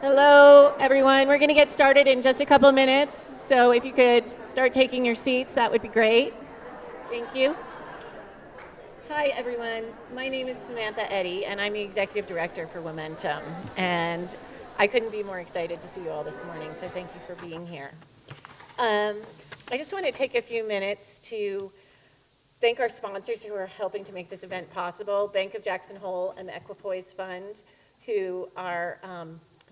Hello, everyone. We're going to get started in just a couple of minutes, so if you could start taking your seats, that would be great. Thank you. Hi, everyone. My name is Samantha Eddy, and I'm the Executive Director for Womentum. And I couldn't be more excited to see you all this morning, so thank you for being here. I just want to take a few minutes to thank our sponsors who are helping to make this event possible, Bank of Jackson Hole and the Equipoise Fund, who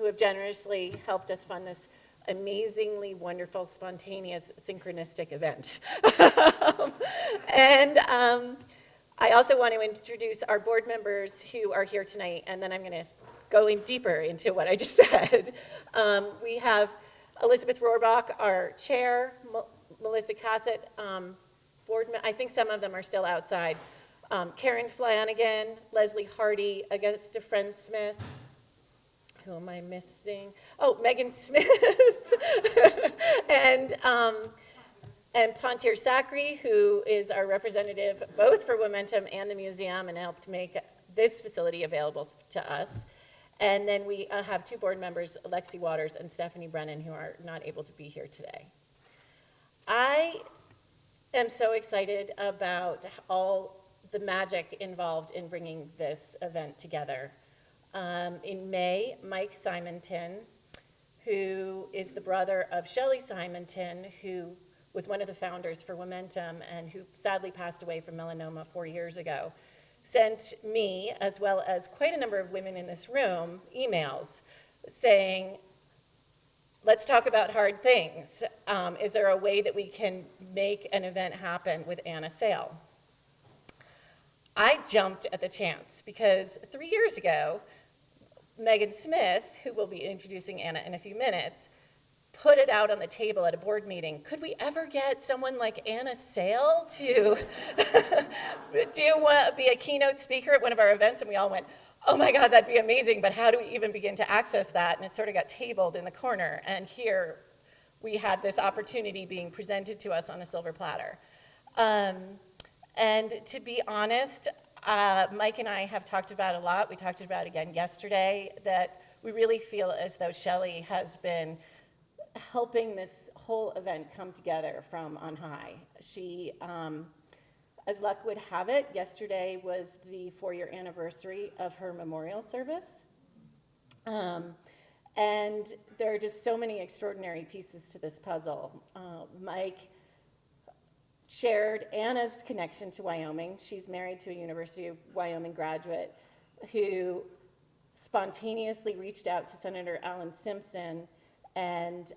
have generously helped us fund this amazingly wonderful, spontaneous, synchronistic event. And I also want to introduce our board members who are here tonight, and then I'm going to go in deeper into what I just said. We have Elizabeth Rohrbach, our chair, Melissa Cassett, I think some of them are still outside, Karen Flanagan, Leslie Hardy, Augusta Friend-Smith, who am I missing? Oh, Megan Smith, and Pontier Sacri, who is our representative both for Womentum and the museum and helped make this facility available to us. And then we have two board members, Alexi Waters and Stephanie Brennan, who are not able to be here today. I am so excited about all the magic involved in bringing this event together. In May, Mike Simonton, who is the brother of Shelley Simonton, who was one of the founders for Womentum and who sadly passed away from melanoma 4 years ago, sent me, as well as quite a number of women in this room, emails saying, let's talk about hard things. Is there a way that we can make an event happen with Anna Sale? I jumped at the chance because 3 years ago, Megan Smith, who will be introducing Anna in a few minutes, put it out on the table at a board meeting. Could we ever get someone like Anna Sale to be a keynote speaker at one of our events? And we all went, oh my God, that'd be amazing, but how do we even begin to access that? And it sort of got tabled in the corner. And here we had this opportunity being presented to us on a silver platter. And to be honest, Mike and I have talked about a lot. We talked about it again yesterday, that we really feel as though Shelley has been helping this whole event come together from on high. She, as luck would have it, yesterday was the 4-year anniversary of her memorial service. And there are just so many extraordinary pieces to this puzzle. Mike shared Anna's connection to Wyoming. She's married to a University of Wyoming graduate who spontaneously reached out to Senator Alan Simpson and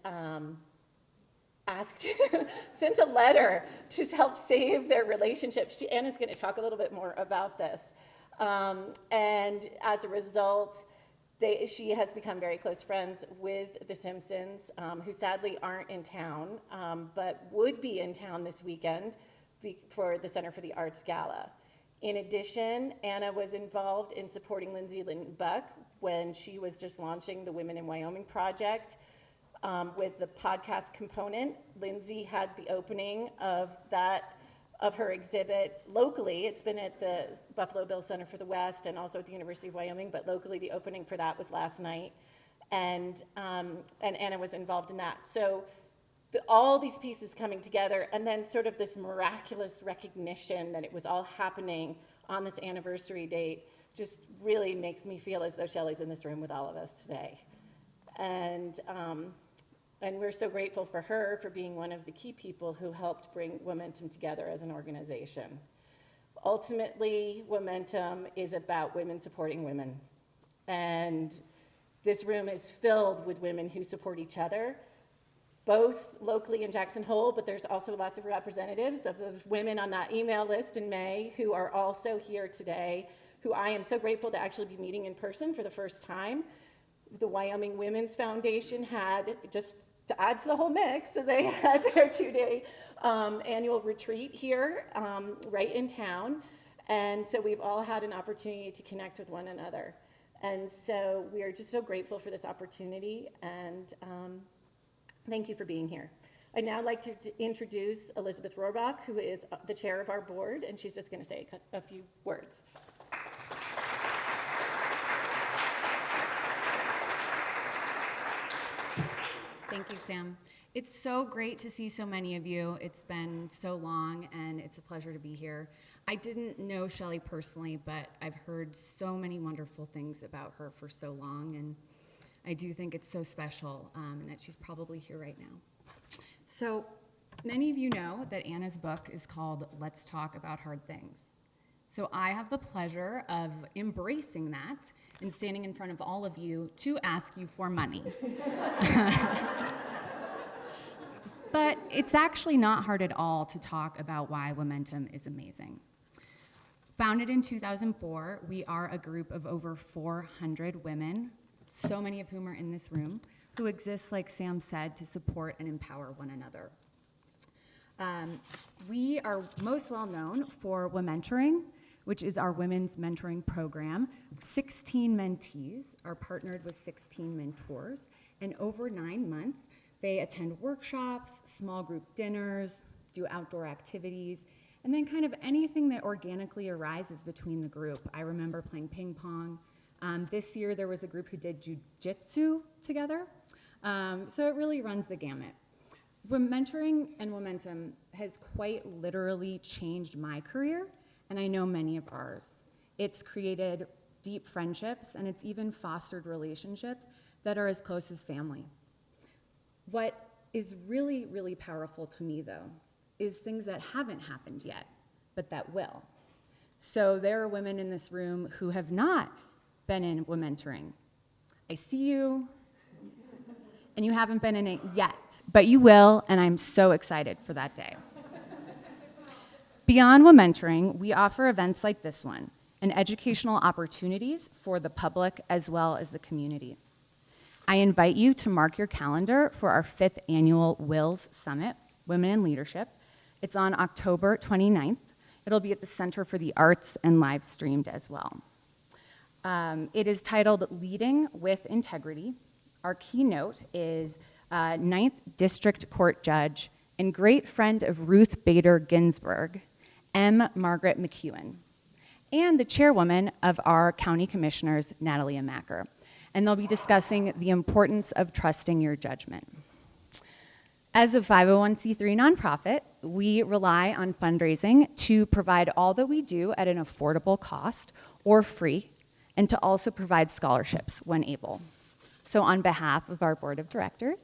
sent a letter to help save their relationship. Anna's going to talk a little bit more about this. And as a result, she has become very close friends with the Simpsons, who sadly aren't in town, but would be in town this weekend for the Center for the Arts Gala. In addition, Anna was involved in supporting Lindsay Linton Buck when she was just launching the Women in Wyoming project with the podcast component. Lindsay had the opening of her exhibit locally. It's been at the Buffalo Bill Center for the West and also at the University of Wyoming, but locally the opening for that was last night. And Anna was involved in that. So all these pieces coming together, and then sort of this miraculous recognition that it was all happening on this anniversary date just really makes me feel as though Shelley's in this room with all of us today. And we're so grateful for her for being one of the key people who helped bring Womentum together as an organization. Ultimately, Womentum is about women supporting women. And this room is filled with women who support each other, both locally in Jackson Hole, but there's also lots of representatives of those women on that email list in May who are also here today, who I am so grateful to actually be meeting in person for the first time. The Wyoming Women's Foundation had, just to add to the whole mix, so they had their 2-day annual retreat here right in town. And so we've all had an opportunity to connect with one another. And so we are just so grateful for this opportunity, and thank you for being here. I'd now like to introduce Elizabeth Rohrbach, who is the chair of our board, and she's just going to say a few words. Thank you, Sam. It's so great to see so many of you. It's been so long, and it's a pleasure to be here. I didn't know Shelley personally, but I've heard so many wonderful things about her for so long, and I do think it's so special, and that she's probably here right now. So many of you know that Anna's book is called Let's Talk About Hard Things. So I have the pleasure of embracing that and standing in front of all of you to ask you for money. But it's actually not hard at all to talk about why Womentum is amazing. Founded in 2004, we are a group of over 400 women, so many of whom are in this room, who exist, like Sam said, to support and empower one another. We are most well known for Womentoring, which is our women's mentoring program. 16 mentees are partnered with 16 mentors, and over 9 months, they attend workshops, small group dinners, do outdoor activities, and then kind of anything that organically arises between the group. I remember playing ping pong. This year, there was a group who did jujitsu together. So it really runs the gamut. Mentoring and Womentum has quite literally changed my career, and I know many of ours. It's created deep friendships, and it's even fostered relationships that are as close as family. What is really, really powerful to me, though, is things that haven't happened yet, but that will. So there are women in this room who have not been in Womentoring. I see you, and you haven't been in it yet, but you will, and I'm so excited for that day. Beyond Womentoring, we offer events like this one, and educational opportunities for the public as well as the community. I invite you to mark your calendar for our 5th annual WILS Summit, Women in Leadership. It's on October 29th. It'll be at the Center for the Arts and live streamed as well. It is titled Leading with Integrity. Our keynote is 9th District Court Judge and great friend of Ruth Bader Ginsburg, M. Margaret McEwen, and the chairwoman of our county commissioners, Natalia Macker. And they'll be discussing the importance of trusting your judgment. As a 501c3 nonprofit, we rely on fundraising to provide all that we do at an affordable cost or free, and to also provide scholarships when able. So on behalf of our board of directors,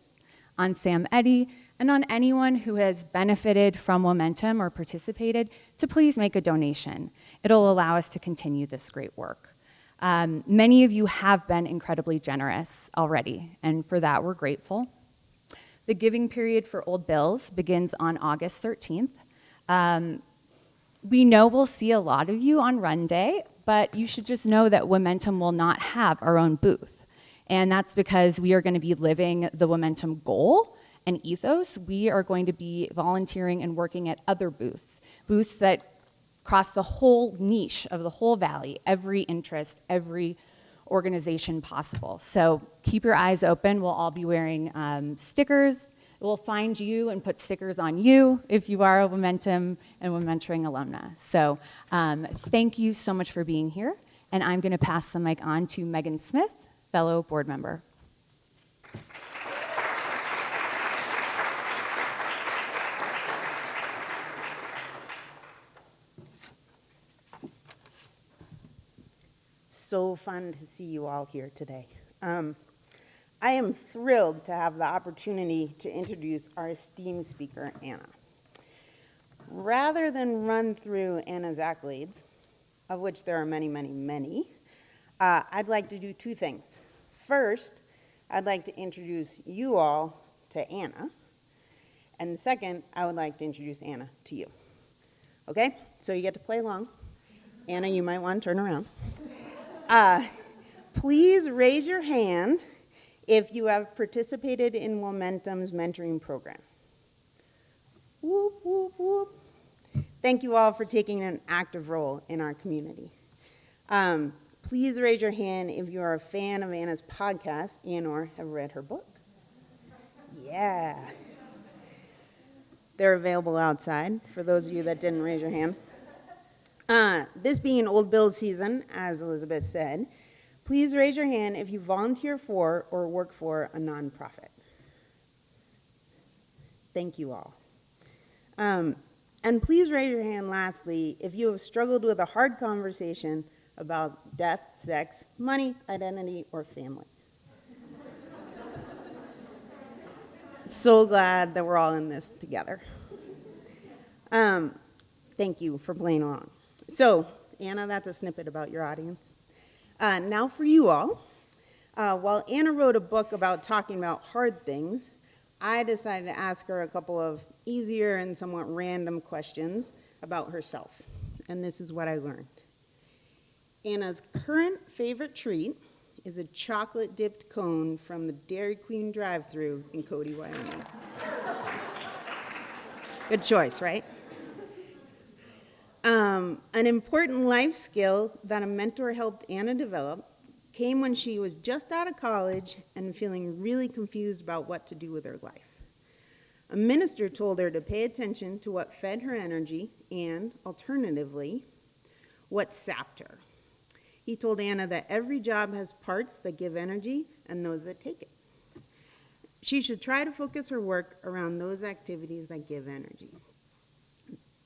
on Sam Eddy, and on anyone who has benefited from Womentum or participated, to please make a donation. It'll allow us to continue this great work. Many of you have been incredibly generous already, and for that we're grateful. The giving period for Old Bills begins on August 13th. We know we'll see a lot of you on Run Day, but you should just know that Womentum will not have our own booth. And that's because we are going to be living the Womentum goal and ethos. We are going to be volunteering and working at other booths that across the whole niche of the whole valley, every interest, every organization possible. So keep your eyes open. We'll all be wearing stickers. We'll find you and put stickers on you if you are a Womentum and Womentoring alumna. So thank you so much for being here. And I'm going to pass the mic on to Megan Smith, fellow board member. So fun to see you all here today. I am thrilled to have the opportunity to introduce our esteemed speaker, Anna. Rather than run through Anna's accolades, of which there are many, many, many, I'd like to do 2 things. First, I'd like to introduce you all to Anna. And second, I would like to introduce Anna to you. Okay? So you get to play along. Anna, you might want to turn around. Please raise your hand if you have participated in Womentum's mentoring program. Whoop, whoop, whoop. Thank you all for taking an active role in our community. Please raise your hand if you are a fan of Anna's podcast and or have read her book. Yeah. They're available outside for those of you that didn't raise your hand. This being Old Bills season, as Elizabeth said, please raise your hand if you volunteer for or work for a nonprofit. Thank you all. And please raise your hand lastly if you have struggled with a hard conversation about death, sex, money, identity, or family. So glad that we're all in this together. Thank you for playing along. So, Anna, that's a snippet about your audience. Now for you all. While Anna wrote a book about talking about hard things, I decided to ask her a couple of easier and somewhat random questions about herself. And this is what I learned. Anna's current favorite treat is a chocolate-dipped cone from the Dairy Queen drive-thru in Cody, Wyoming. Good choice, right? An important life skill that a mentor helped Anna develop came when she was just out of college and feeling really confused about what to do with her life. A minister told her to pay attention to what fed her energy and, alternatively, what sapped her. He told Anna that every job has parts that give energy and those that take it. She should try to focus her work around those activities that give energy.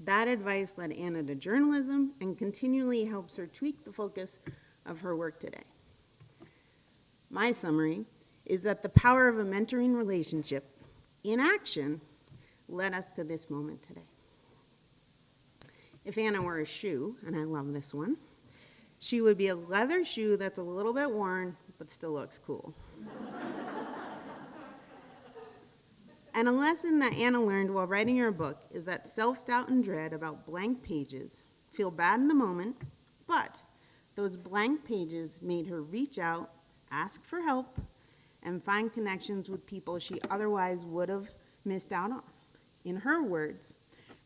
That advice led Anna to journalism and continually helps her tweak the focus of her work today. My summary is that the power of a mentoring relationship in action led us to this moment today. If Anna were a shoe, and I love this one, she would be a leather shoe that's a little bit worn, but still looks cool. And a lesson that Anna learned while writing her book is that self-doubt and dread about blank pages feel bad in the moment, but those blank pages made her reach out, ask for help, and find connections with people she otherwise would have missed out on. In her words,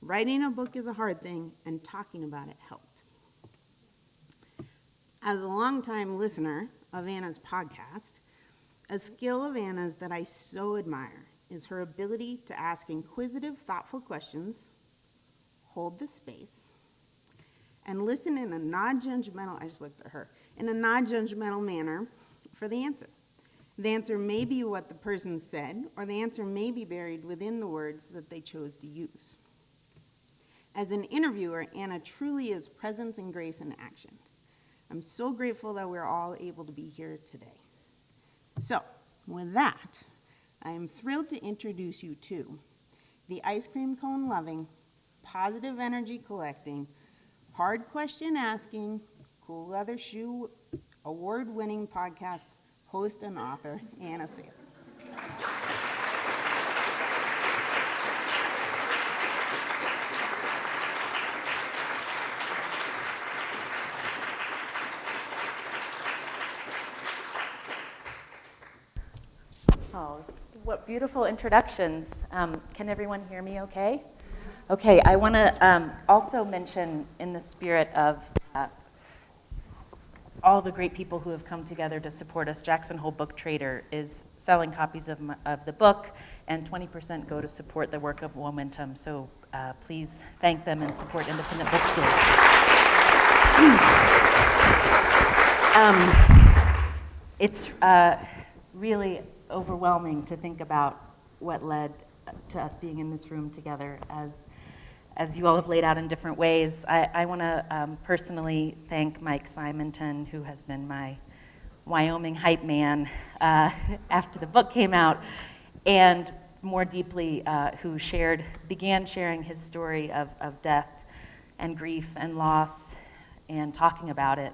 writing a book is a hard thing, and talking about it helped. As a longtime listener of Anna's podcast, a skill of Anna's that I so admire is her ability to ask inquisitive, thoughtful questions, hold the space, and listen in a non-judgmental, I just looked at her, in a non-judgmental manner for the answer. The answer may be what the person said, or the answer may be buried within the words that they chose to use. As an interviewer, Anna truly is presence and grace in action. I'm so grateful that we're all able to be here today. So, with that, I am thrilled to introduce you to the ice cream cone loving, positive energy collecting, hard question asking, cool leather shoe award winning podcast host and author, Anna Saylor. Oh, what beautiful introductions. Can everyone hear me okay? Okay, I want to also mention in the spirit of all the great people who have come together to support us. Jackson Hole Book Trader is selling copies of the book, and 20% go to support the work of Womentum. So please thank them and support independent bookstores. It's really overwhelming to think about what led to us being in this room together. As you all have laid out in different ways, I want to personally thank Mike Simonton, who has been my Wyoming hype man after the book came out, and more deeply, who began sharing his story of death and grief and loss and talking about it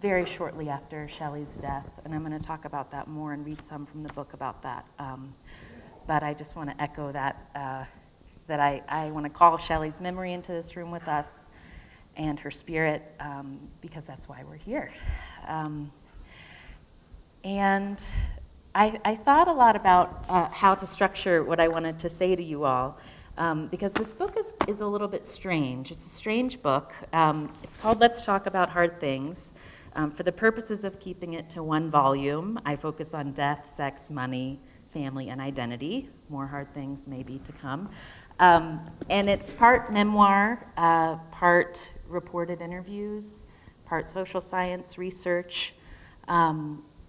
very shortly after Shelley's death. And I'm going to talk about that more and read some from the book about that. But I just want to echo that I want to call Shelley's memory into this room with us and her spirit, because that's why we're here. And I thought a lot about how to structure what I wanted to say to you all, because this book is a little bit strange. It's a strange book. It's called Let's Talk About Hard Things. For the purposes of keeping it to one volume, I focus on death, sex, money, family, and identity. More hard things maybe to come. And it's part memoir, part reported interviews, part social science research,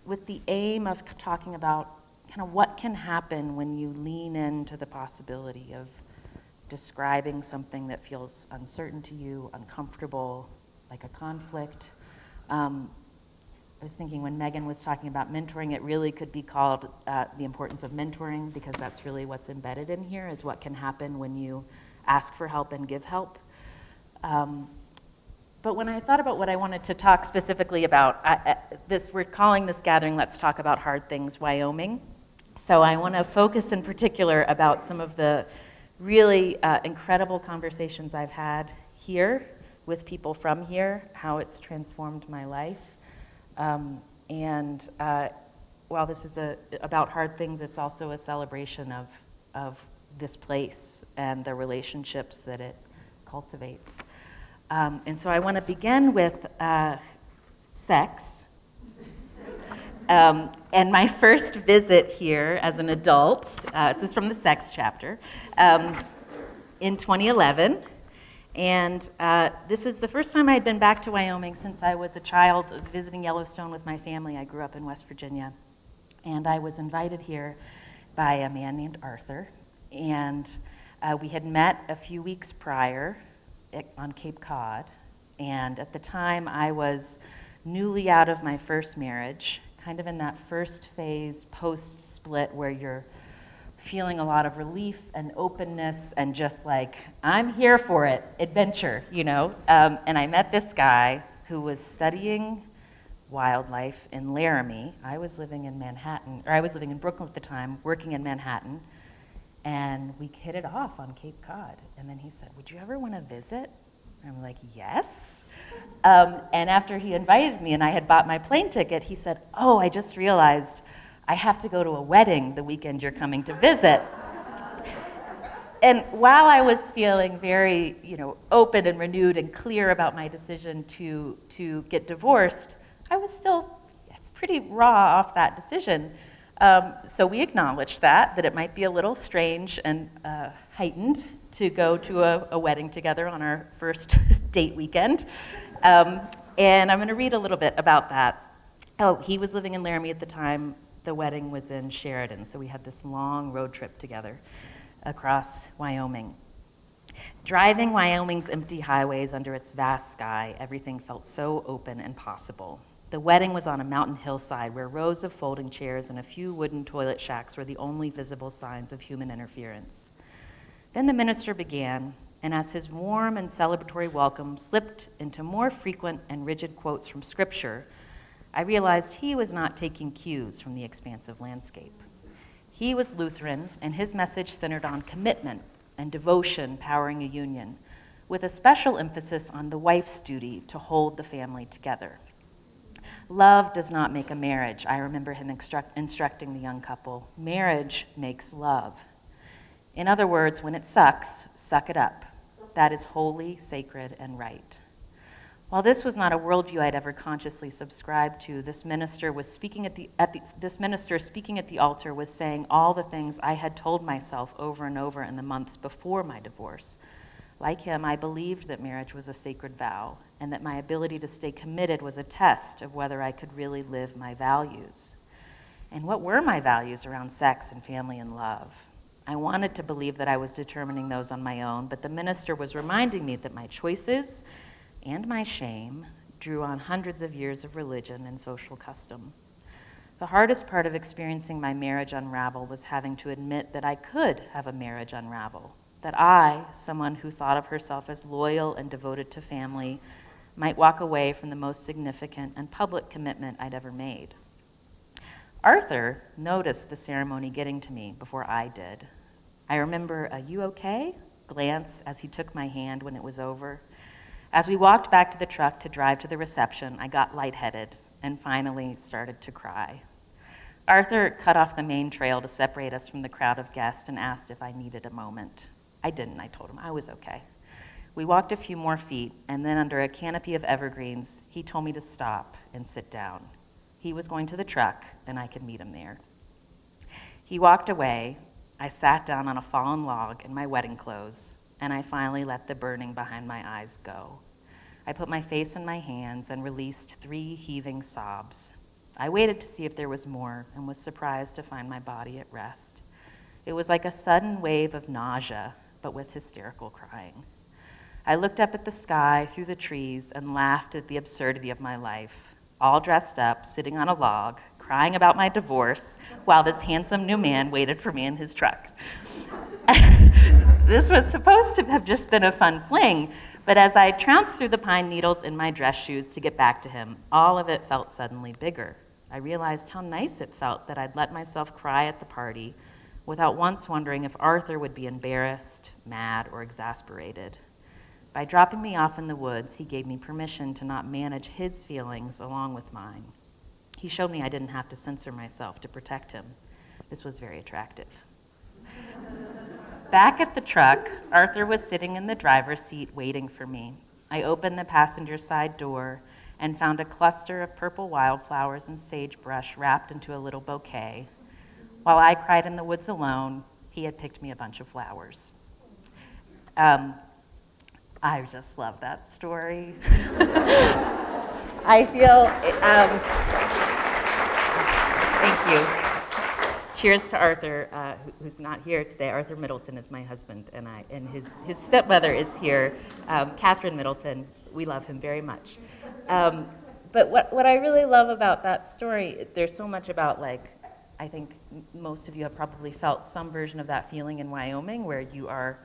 with the aim of talking about kind of what can happen when you lean into the possibility of describing something that feels uncertain to you, uncomfortable, like a conflict. I was thinking when Megan was talking about mentoring, it really could be called the importance of mentoring, because that's really what's embedded in here, is what can happen when you ask for help and give help. But when I thought about what I wanted to talk specifically about, we're calling this gathering, Let's Talk About Hard Things, Wyoming. So I want to focus in particular about some of the really incredible conversations I've had here with people from here, how it's transformed my life. While this is about hard things, it's also a celebration of this place and the relationships that it cultivates. And so I want to begin with sex. And my first visit here as an adult, this is from the sex chapter, in 2011. And this is the first time I had been back to Wyoming since I was a child visiting Yellowstone with my family. I grew up in West Virginia. And I was invited here by a man named Arthur. And we had met a few weeks prior on Cape Cod. And at the time, I was newly out of my first marriage, kind of in that first phase post-split where you're feeling a lot of relief and openness and just like, I'm here for it, adventure, you know? And I met this guy who was studying wildlife in Laramie. I was living in Manhattan, or I was living in Brooklyn at the time, working in Manhattan, and we hit it off on Cape Cod. And then he said, would you ever want to visit? And I'm like, yes. And after he invited me and I had bought my plane ticket, he said, oh, I just realized I have to go to a wedding the weekend you're coming to visit. And while I was feeling very, open and renewed and clear about my decision to get divorced, I was still pretty raw off that decision. So we acknowledged that it might be a little strange and heightened to go to a wedding together on our first date weekend. And I'm going to read a little bit about that. Oh, he was living in Laramie at the time. The wedding was in Sheridan, so we had this long road trip together across Wyoming. Driving Wyoming's empty highways under its vast sky, everything felt so open and possible. The wedding was on a mountain hillside where rows of folding chairs and a few wooden toilet shacks were the only visible signs of human interference. Then the minister began, and as his warm and celebratory welcome slipped into more frequent and rigid quotes from Scripture, I realized he was not taking cues from the expansive landscape. He was Lutheran, and his message centered on commitment and devotion powering a union, with a special emphasis on the wife's duty to hold the family together. Love does not make a marriage, I remember him instructing the young couple. Marriage makes love. In other words, when it sucks, suck it up. That is holy, sacred, and right. While this was not a worldview I'd ever consciously subscribed to, this minister speaking at the altar was saying all the things I had told myself over and over in the months before my divorce. Like him, I believed that marriage was a sacred vow, and that my ability to stay committed was a test of whether I could really live my values. And what were my values around sex and family and love? I wanted to believe that I was determining those on my own, but the minister was reminding me that my choices and my shame drew on hundreds of years of religion and social custom. The hardest part of experiencing my marriage unravel was having to admit that I could have a marriage unravel, that I, someone who thought of herself as loyal and devoted to family, might walk away from the most significant and public commitment I'd ever made. Arthur noticed the ceremony getting to me before I did. I remember a "you okay?" glance as he took my hand when it was over. As we walked back to the truck to drive to the reception, I got lightheaded and finally started to cry. Arthur cut off the main trail to separate us from the crowd of guests and asked if I needed a moment. I didn't, I told him I was okay. We walked a few more feet, and then under a canopy of evergreens, he told me to stop and sit down. He was going to the truck, and I could meet him there. He walked away. I sat down on a fallen log in my wedding clothes, and I finally let the burning behind my eyes go. I put my face in my hands and released 3 heaving sobs. I waited to see if there was more and was surprised to find my body at rest. It was like a sudden wave of nausea, but with hysterical crying. I looked up at the sky through the trees and laughed at the absurdity of my life, all dressed up, sitting on a log, crying about my divorce, while this handsome new man waited for me in his truck. This was supposed to have just been a fun fling, but as I trounced through the pine needles in my dress shoes to get back to him, all of it felt suddenly bigger. I realized how nice it felt that I'd let myself cry at the party without once wondering if Arthur would be embarrassed, mad, or exasperated. By dropping me off in the woods, he gave me permission to not manage his feelings along with mine. He showed me I didn't have to censor myself to protect him. This was very attractive. Back at the truck, Arthur was sitting in the driver's seat waiting for me. I opened the passenger side door and found a cluster of purple wildflowers and sagebrush wrapped into a little bouquet. While I cried in the woods alone, he had picked me a bunch of flowers. I just love that story. I feel, thank you. Cheers to Arthur, who's not here today. Arthur Middleton is my husband, and his stepmother is here, Catherine Middleton. We love him very much. But what I really love about that story, there's so much about, like, I think most of you have probably felt some version of that feeling in Wyoming, where you are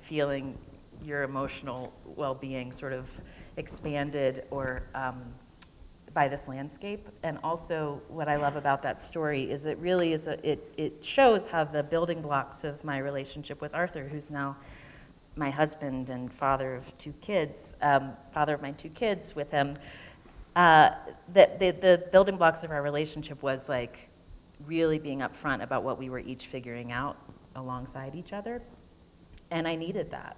feeling your emotional well-being sort of expanded or by this landscape. And also what I love about that story is it really is, it shows how the building blocks of my relationship with Arthur, who's now my husband and father of two kids, father of my two kids with him, that the building blocks of our relationship was like really being upfront about what we were each figuring out alongside each other. And I needed that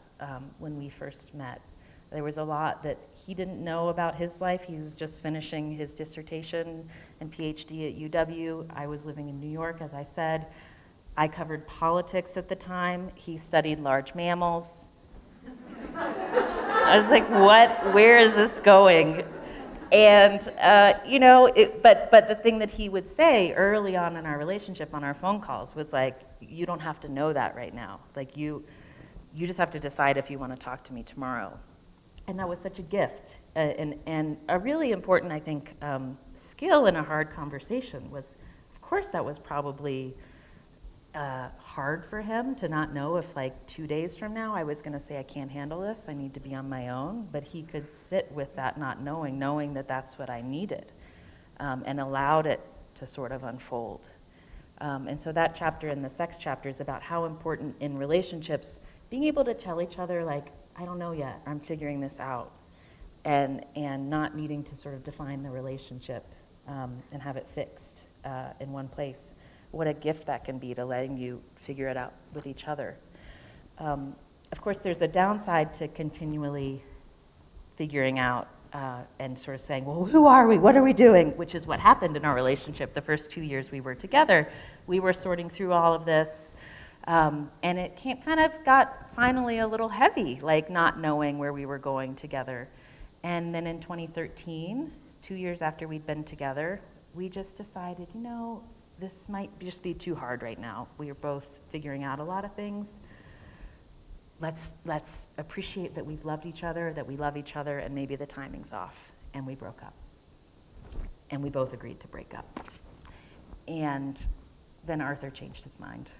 when we first met. There was a lot that he didn't know about his life. He was just finishing his dissertation and PhD at UW. I was living in New York, as I said. I covered politics at the time. He studied large mammals. I was like, what? Where is this going? And, but the thing that he would say early on in our relationship on our phone calls was like, you don't have to know that right now. Like, you just have to decide if you want to talk to me tomorrow. And that was such a gift and a really important, I think, skill in a hard conversation was, of course, that was probably hard for him to not know if, like, 2 days from now I was going to say, I can't handle this, I need to be on my own. But he could sit with that not knowing that that's what I needed, and allowed it to sort of unfold. And so that chapter in the sex chapter is about how important in relationships being able to tell each other, like, I don't know yet, I'm figuring this out, and not needing to sort of define the relationship and have it fixed in one place. What a gift that can be to letting you figure it out with each other. Of course, there's a downside to continually figuring out and sort of saying, well, who are we? What are we doing? Which is what happened in our relationship the first 2 years we were together. We were sorting through all of this. And it kind of got finally a little heavy, like not knowing where we were going together. And then in 2013, 2 years after we'd been together, we just decided, this might just be too hard right now. We are both figuring out a lot of things. Let's appreciate that we've loved each other, that we love each other, and maybe the timing's off. And we broke up. And we both agreed to break up. And then Arthur changed his mind.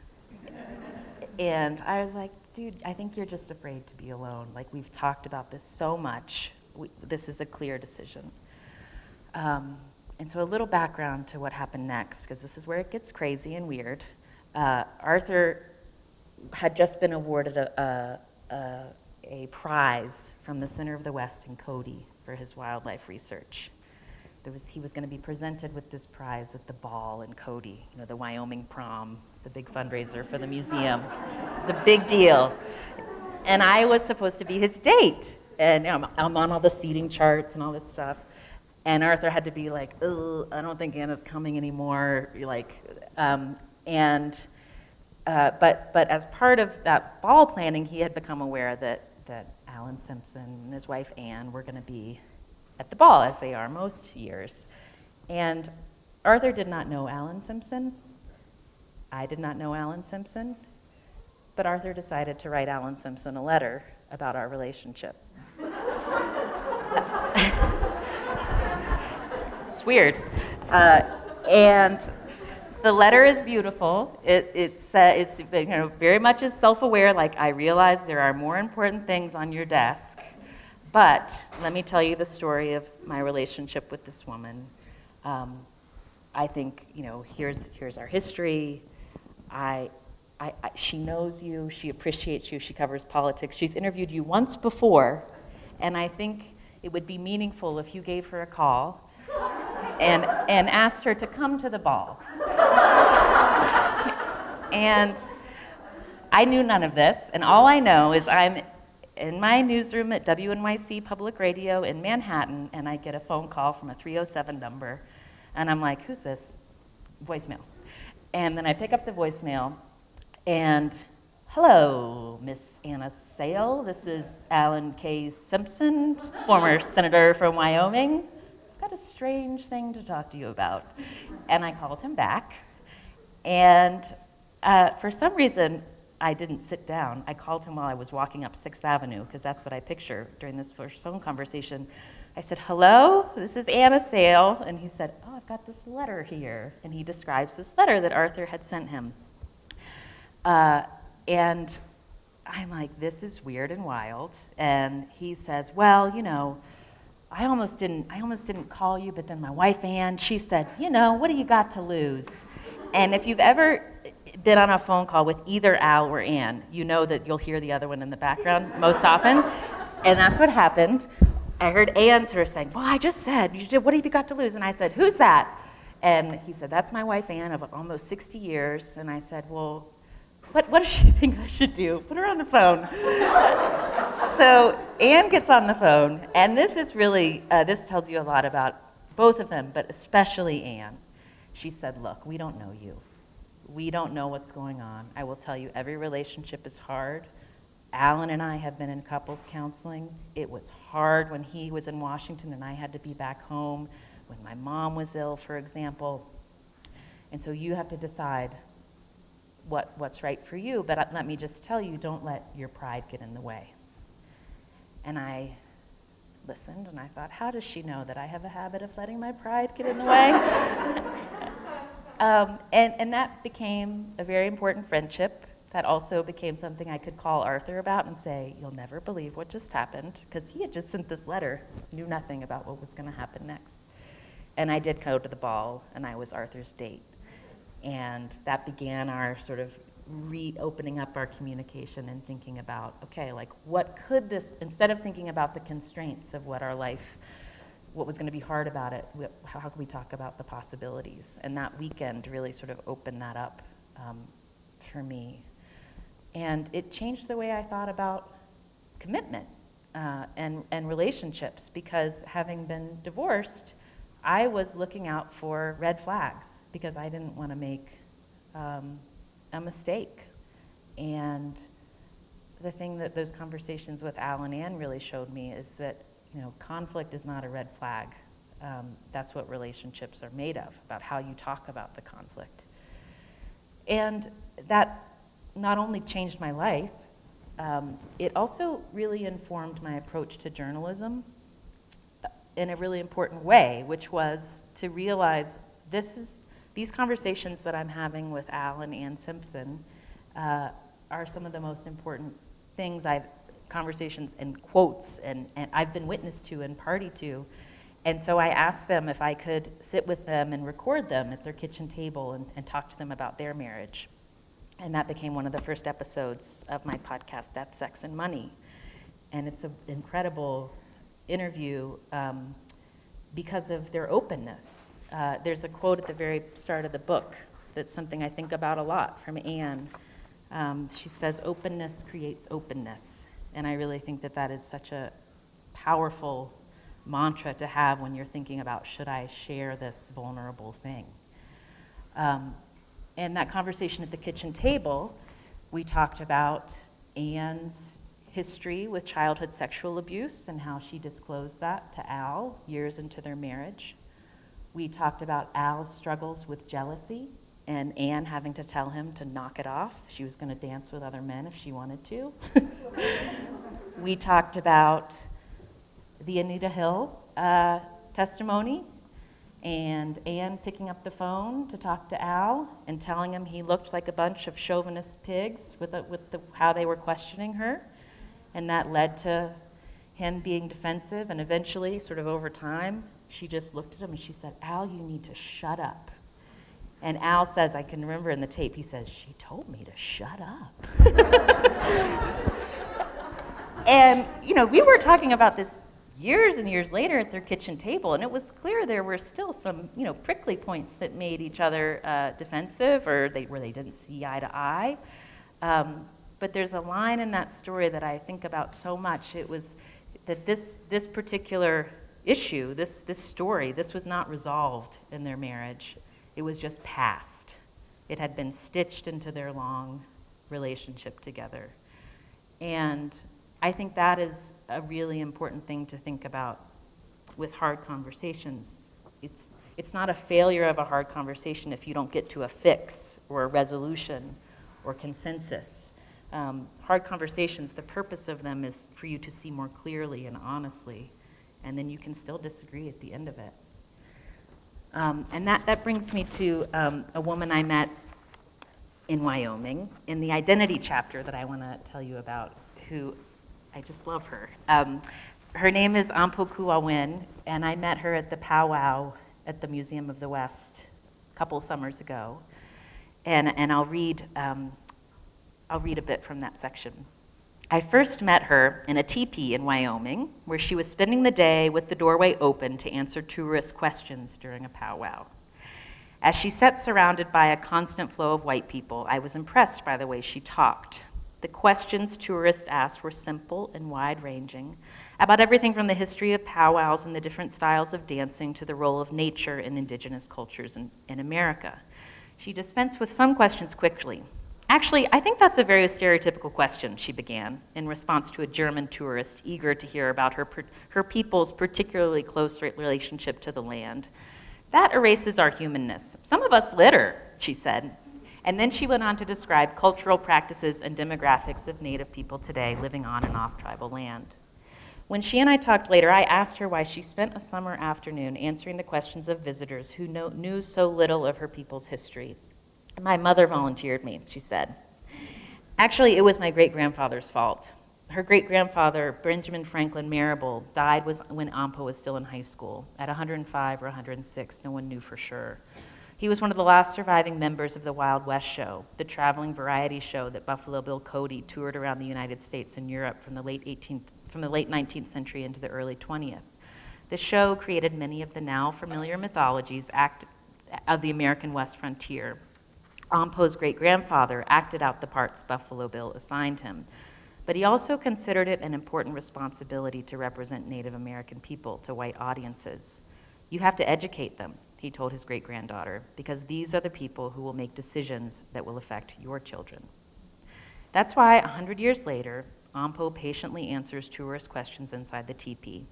And I was like, dude, I think you're just afraid to be alone. Like, we've talked about this so much. This is a clear decision. And so a little background to what happened next, because this is where it gets crazy and weird. Arthur had just been awarded a prize from the Center of the West in Cody for his wildlife research. He was going to be presented with this prize at the ball in Cody, the Wyoming prom, the big fundraiser for the museum. It was a big deal. And I was supposed to be his date. And I'm on all the seating charts and all this stuff. And Arthur had to be like, oh, I don't think Anna's coming anymore. But as part of that ball planning, he had become aware that Alan Simpson and his wife Anne were going to be at the ball, as they are most years. And Arthur did not know Alan Simpson. I did not know Alan Simpson. But Arthur decided to write Alan Simpson a letter about our relationship. It's weird. And the letter is beautiful. It's very much is self-aware, like, I realize there are more important things on your desk, but let me tell you the story of my relationship with this woman. I think, here's our history. She knows you, she appreciates you, she covers politics. She's interviewed you once before, and I think it would be meaningful if you gave her a call and asked her to come to the ball. And I knew none of this, and all I know is I'm in my newsroom at WNYC Public Radio in Manhattan, and I get a phone call from a 307 number, and I'm like, who's this? Voicemail. And then I pick up the voicemail, and hello, Miss Anna Sale. This is Alan K. Simpson, former senator from Wyoming. I've got a strange thing to talk to you about. And I called him back, and for some reason, I didn't sit down. I called him while I was walking up 6th Avenue, because that's what I picture during this first phone conversation. I said, hello, this is Anna Sale. And he said, oh, I've got this letter here. And he describes this letter that Arthur had sent him. And I'm like, this is weird and wild. And he says, well, I almost didn't call you, but then my wife Ann, she said, what do you got to lose? And if you've ever been on a phone call with either Al or Ann, you know that you'll hear the other one in the background most often. And that's what happened. I heard Ann sort of saying, well, I just said, what have you got to lose? And I said, who's that? And he said, that's my wife Ann of almost 60 years. And I said, well, what does she think I should do? Put her on the phone. So Ann gets on the phone, and this is really, this tells you a lot about both of them, but especially Ann. She said, look, we don't know you. We don't know what's going on. I will tell you, every relationship is hard. Alan and I have been in couples counseling. It was hard when he was in Washington and I had to be back home, when my mom was ill, for example. And so you have to decide what's right for you, but let me just tell you, don't let your pride get in the way. And I listened and I thought, how does she know that I have a habit of letting my pride get in the way? And that became a very important friendship. That also became something I could call Arthur about and say, you'll never believe what just happened, because he had just sent this letter, knew nothing about what was going to happen next. And I did go to the ball, and I was Arthur's date. And that began our sort of reopening up our communication and thinking about, okay, like what could this, instead of thinking about the constraints of what our life, what was going to be hard about it, how can we talk about the possibilities? And that weekend really sort of opened that up for me. And it changed the way I thought about commitment and relationships, because having been divorced, I was looking out for red flags because I didn't want to make a mistake. And the thing that those conversations with Al and Ann really showed me is that, conflict is not a red flag. That's what relationships are made of, about how you talk about the conflict. And that not only changed my life, it also really informed my approach to journalism in a really important way, which was to realize these conversations that I'm having with Al and Ann Simpson are some of the most important things conversations and quotes and I've been witness to and party to. And so I asked them if I could sit with them and record them at their kitchen table and talk to them about their marriage. And that became one of the first episodes of my podcast, Death, Sex, and Money. And it's an incredible interview because of their openness. There's a quote at the very start of the book that's something I think about a lot from Anne. She says, openness creates openness. And I really think that is such a powerful mantra to have when you're thinking about, should I share this vulnerable thing? And that conversation at the kitchen table, we talked about Anne's history with childhood sexual abuse and how she disclosed that to Al years into their marriage. We talked about Al's struggles with jealousy and Anne having to tell him to knock it off. She was going to dance with other men if she wanted to. We talked about the Anita Hill testimony and Anne picking up the phone to talk to Al and telling him he looked like a bunch of chauvinist pigs with how they were questioning her. And that led to him being defensive, and eventually, sort of over time, she just looked at him and she said, Al, you need to shut up. And Al says, I can remember in the tape, he says, she told me to shut up. And, we were talking about this years and years later at their kitchen table, and it was clear there were still some, prickly points that made each other defensive, or where they didn't see eye to eye. But there's a line in that story that I think about so much. It was that this particular issue, this story, this was not resolved in their marriage. It was just past. It had been stitched into their long relationship together. And I think that is a really important thing to think about with hard conversations. It's not a failure of a hard conversation if you don't get to a fix or a resolution or consensus. Hard conversations, the purpose of them is for you to see more clearly and honestly, and then you can still disagree at the end of it. And that brings me to a woman I met in Wyoming in the identity chapter that I want to tell you about, who I just love her. Her name is Ampo Kuawin, and I met her at the powwow at the Museum of the West a couple summers ago. And I'll read a bit from that section. I first met her in a teepee in Wyoming, where she was spending the day with the doorway open to answer tourist questions during a powwow. As she sat surrounded by a constant flow of white people, I was impressed by the way she talked. The questions tourists asked were simple and wide-ranging, about everything from the history of powwows and the different styles of dancing to the role of nature in indigenous cultures in America. She dispensed with some questions quickly. Actually, I think that's a very stereotypical question, she began, in response to a German tourist eager to hear about her people's particularly close relationship to the land. That erases our humanness. Some of us litter, she said. And then she went on to describe cultural practices and demographics of Native people today living on and off tribal land. When she and I talked later, I asked her why she spent a summer afternoon answering the questions of visitors who knew so little of her people's history. My mother volunteered me, she said. Actually, it was my great-grandfather's fault. Her great-grandfather, Benjamin Franklin Marable, died when Ampo was still in high school. At 105 or 106, no one knew for sure. He was one of the last surviving members of the Wild West show, the traveling variety show that Buffalo Bill Cody toured around the United States and Europe from the late 19th century into the early 20th. The show created many of the now familiar mythologies of the American West frontier. Ampo's great-grandfather acted out the parts Buffalo Bill assigned him, but he also considered it an important responsibility to represent Native American people to white audiences. You have to educate them, he told his great-granddaughter, because these are the people who will make decisions that will affect your children. That's why, 100 years later, Ampo patiently answers tourist questions inside the teepee.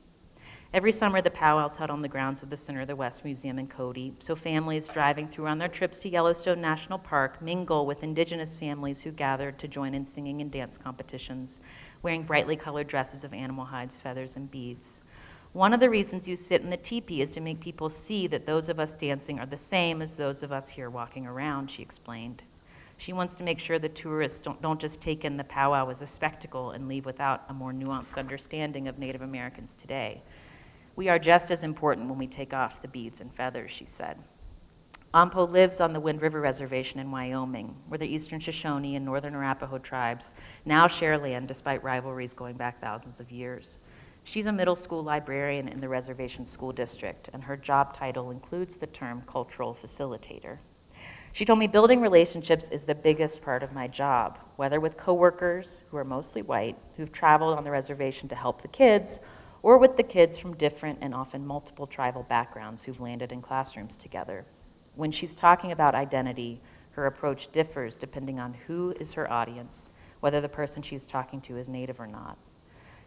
Every summer, the powwows held on the grounds of the Center of the West Museum in Cody, so families driving through on their trips to Yellowstone National Park mingle with indigenous families who gathered to join in singing and dance competitions, wearing brightly colored dresses of animal hides, feathers, and beads. One of the reasons you sit in the teepee is to make people see that those of us dancing are the same as those of us here walking around, she explained. She wants to make sure the tourists don't just take in the powwow as a spectacle and leave without a more nuanced understanding of Native Americans today. We are just as important when we take off the beads and feathers, she said. Ampo lives on the Wind River Reservation in Wyoming, where the Eastern Shoshone and Northern Arapaho tribes now share land despite rivalries going back thousands of years. She's a middle school librarian in the reservation school district, and her job title includes the term cultural facilitator. She told me building relationships is the biggest part of my job, whether with coworkers who are mostly white, who've traveled on the reservation to help the kids, or with the kids from different and often multiple tribal backgrounds who've landed in classrooms together. When she's talking about identity, her approach differs depending on who is her audience, whether the person she's talking to is Native or not.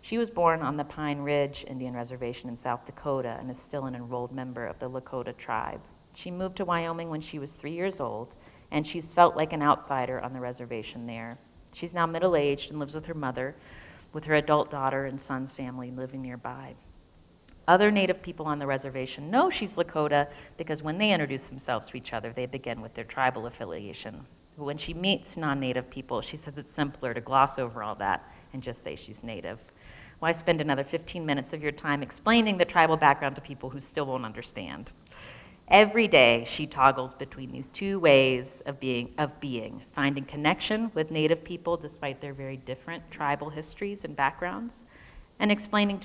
She was born on the Pine Ridge Indian Reservation in South Dakota and is still an enrolled member of the Lakota tribe. She moved to Wyoming when she was 3 years old, and she's felt like an outsider on the reservation there. She's now middle-aged and lives with her mother, with her adult daughter and son's family living nearby. Other Native people on the reservation know she's Lakota because when they introduce themselves to each other, they begin with their tribal affiliation. But when she meets non-Native people, she says it's simpler to gloss over all that and just say she's Native. Why spend another 15 minutes of your time explaining the tribal background to people who still won't understand? Every day, she toggles between these two ways of being, finding connection with Native people despite their very different tribal histories and backgrounds, and explaining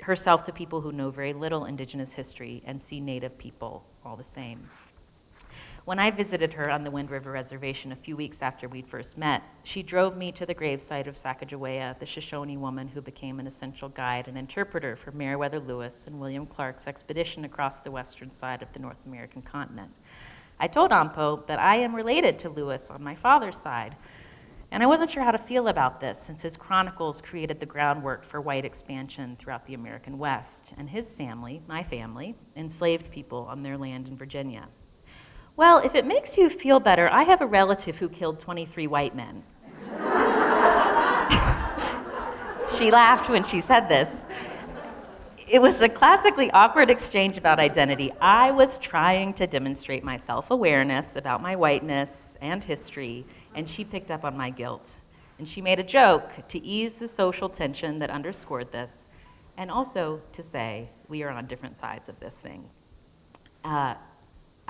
herself to people who know very little Indigenous history and see Native people all the same. When I visited her on the Wind River Reservation a few weeks after we'd first met, she drove me to the gravesite of Sacagawea, the Shoshone woman who became an essential guide and interpreter for Meriwether Lewis and William Clark's expedition across the western side of the North American continent. I told Ampo that I am related to Lewis on my father's side, and I wasn't sure how to feel about this since his chronicles created the groundwork for white expansion throughout the American West, and his family, my family, enslaved people on their land in Virginia. Well, if it makes you feel better, I have a relative who killed 23 white men. She laughed when she said this. It was a classically awkward exchange about identity. I was trying to demonstrate my self-awareness about my whiteness and history, and she picked up on my guilt. And she made a joke to ease the social tension that underscored this, and also to say, we are on different sides of this thing.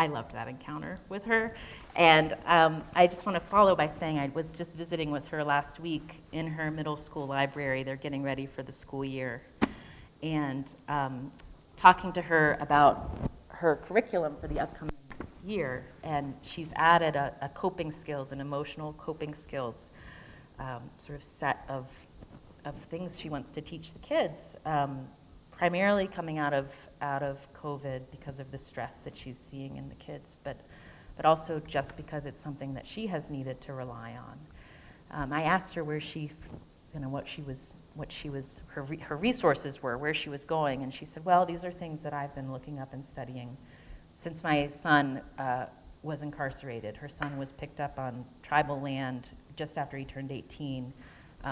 I loved that encounter with her, and I just want to follow by saying I was just visiting with her last week in her middle school library. They're getting ready for the school year, and talking to her about her curriculum for the upcoming year, and she's added a coping skills, an emotional coping skills sort of set of things she wants to teach the kids, primarily coming out of COVID because of the stress that she's seeing in the kids, but also just because it's something that she has needed to rely on. I asked her where she, her resources were, where she was going, and she said, well, these are things that I've been looking up and studying since my son was incarcerated. Her son was picked up on tribal land just after he turned 18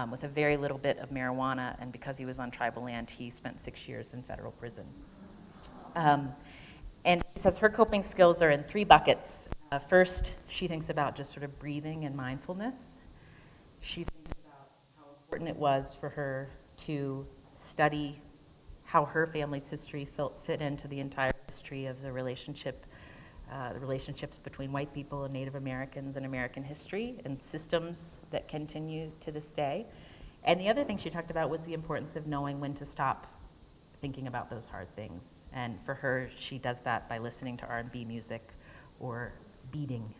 with a very little bit of marijuana, and because he was on tribal land, he spent 6 years in federal prison. And she says her coping skills are in 3 buckets. First, she thinks about just sort of breathing and mindfulness. She thinks about how important it was for her to study how her family's history fit into the entire history of the relationships between white people and Native Americans in American history and systems that continue to this day. And the other thing she talked about was the importance of knowing when to stop thinking about those hard things. And for her, she does that by listening to R&B music or beading.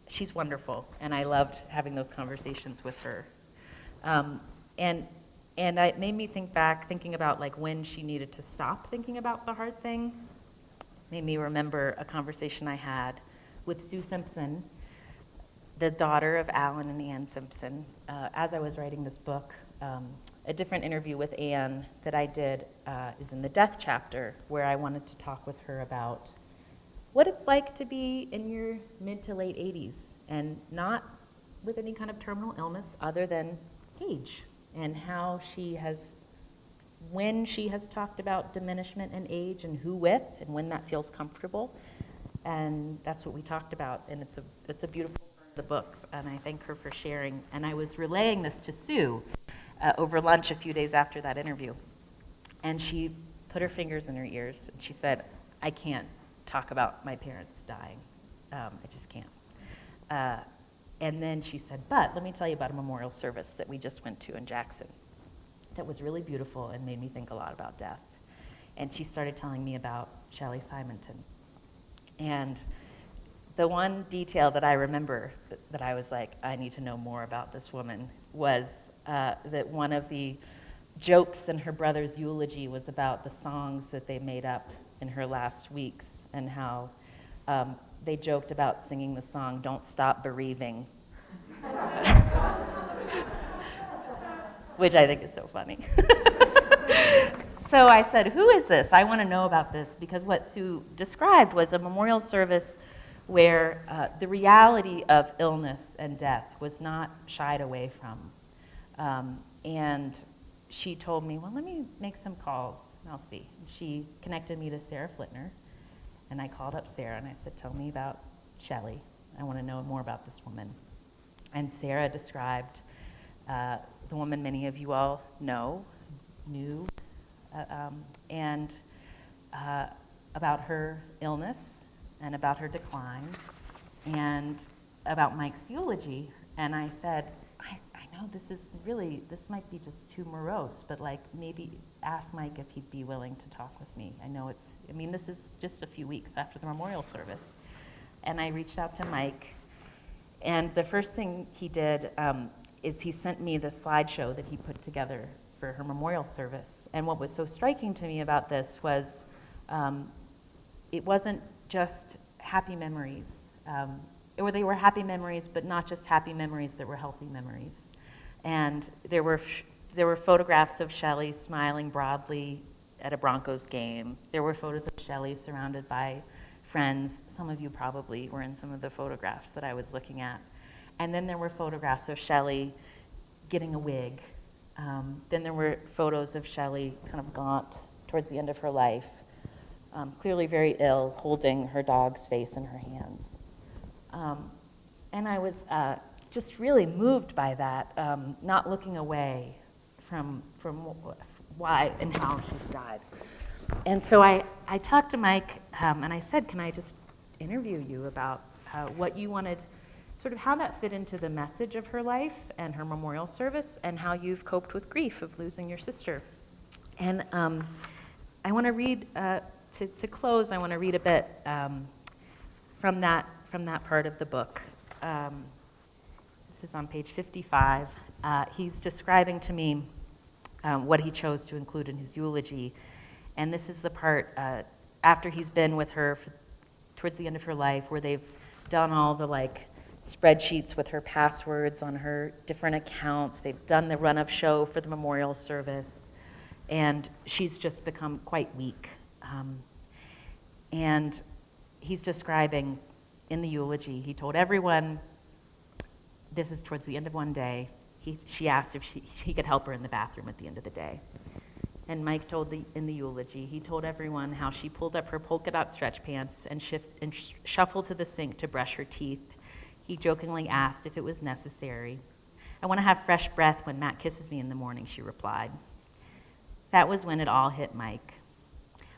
She's wonderful, and I loved having those conversations with her. And it made me thinking about like when she needed to stop thinking about the hard thing. Made me remember a conversation I had with Sue Simpson, the daughter of Alan and Ann Simpson. As I was writing this book, a different interview with Ann that I did is in the death chapter, where I wanted to talk with her about what it's like to be in your mid to late 80s and not with any kind of terminal illness other than age, and how when she has talked about diminishment in age and who with and when that feels comfortable. And that's what we talked about, and it's a beautiful part of the book, and I thank her for sharing. And I was relaying this to Sue over lunch a few days after that interview, and she put her fingers in her ears, and she said, I can't talk about my parents dying. I just can't. And then she said, but let me tell you about a memorial service that we just went to in Jackson that was really beautiful and made me think a lot about death. And she started telling me about Shelley Simonton. And the one detail that I remember that I was like, I need to know more about this woman, was that one of the jokes in her brother's eulogy was about the songs that they made up in her last weeks, and how they joked about singing the song, Don't Stop Bereaving. which I think is so funny. So I said, who is this? I want to know about this, because what Sue described was a memorial service where the reality of illness and death was not shied away from. And she told me, well, let me make some calls, and I'll see. And she connected me to Sarah Flitner, and I called up Sarah, and I said, tell me about Shelley. I want to know more about this woman. And Sarah described the woman many of you all knew, and about her illness and about her decline and about Mike's eulogy. And I said, I know this might be just too morose, but like maybe ask Mike if he'd be willing to talk with me. This is just a few weeks after the memorial service. And I reached out to Mike, and the first thing he did is he sent me the slideshow that he put together for her memorial service. And what was so striking to me about this was it wasn't just happy memories, or they were happy memories, but not just happy memories that were healthy memories. And there were photographs of Shelley smiling broadly at a Broncos game. There were photos of Shelley surrounded by friends. Some of you probably were in some of the photographs that I was looking at. And then there were photographs of Shelley getting a wig. Then there were photos of Shelley kind of gaunt towards the end of her life, clearly very ill, holding her dog's face in her hands. And I was just really moved by that, not looking away from why and how she's died. And so I talked to Mike, and I said, can I just interview you about what you wanted, sort of how that fit into the message of her life and her memorial service, and how you've coped with grief of losing your sister. And I want to read, to close, I want to read a bit from that part of the book. This is on page 55. He's describing to me what he chose to include in his eulogy. And this is the part after he's been with her towards the end of her life, where they've done all the spreadsheets with her passwords on her different accounts. They've done the run-of show for the memorial service, and she's just become quite weak. And he's describing in the eulogy, he told everyone, this is towards the end of one day, she asked if he could help her in the bathroom at the end of the day. And Mike told in the eulogy, he told everyone how she pulled up her polka dot stretch pants and shuffled to the sink to brush her teeth. He jokingly asked if it was necessary. I want to have fresh breath when Matt kisses me in the morning, she replied. That was when it all hit Mike.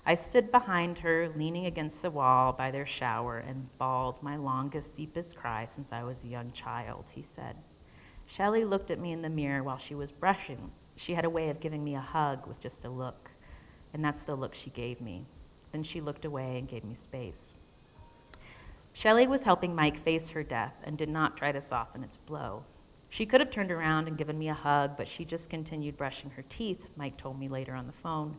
I stood behind her, leaning against the wall by their shower, and bawled my longest, deepest cry since I was a young child, he said. Shelley looked at me in the mirror while she was brushing. She had a way of giving me a hug with just a look, and that's the look she gave me. Then she looked away and gave me space. Shelley was helping Mike face her death and did not try to soften its blow. She could have turned around and given me a hug, but she just continued brushing her teeth, Mike told me later on the phone.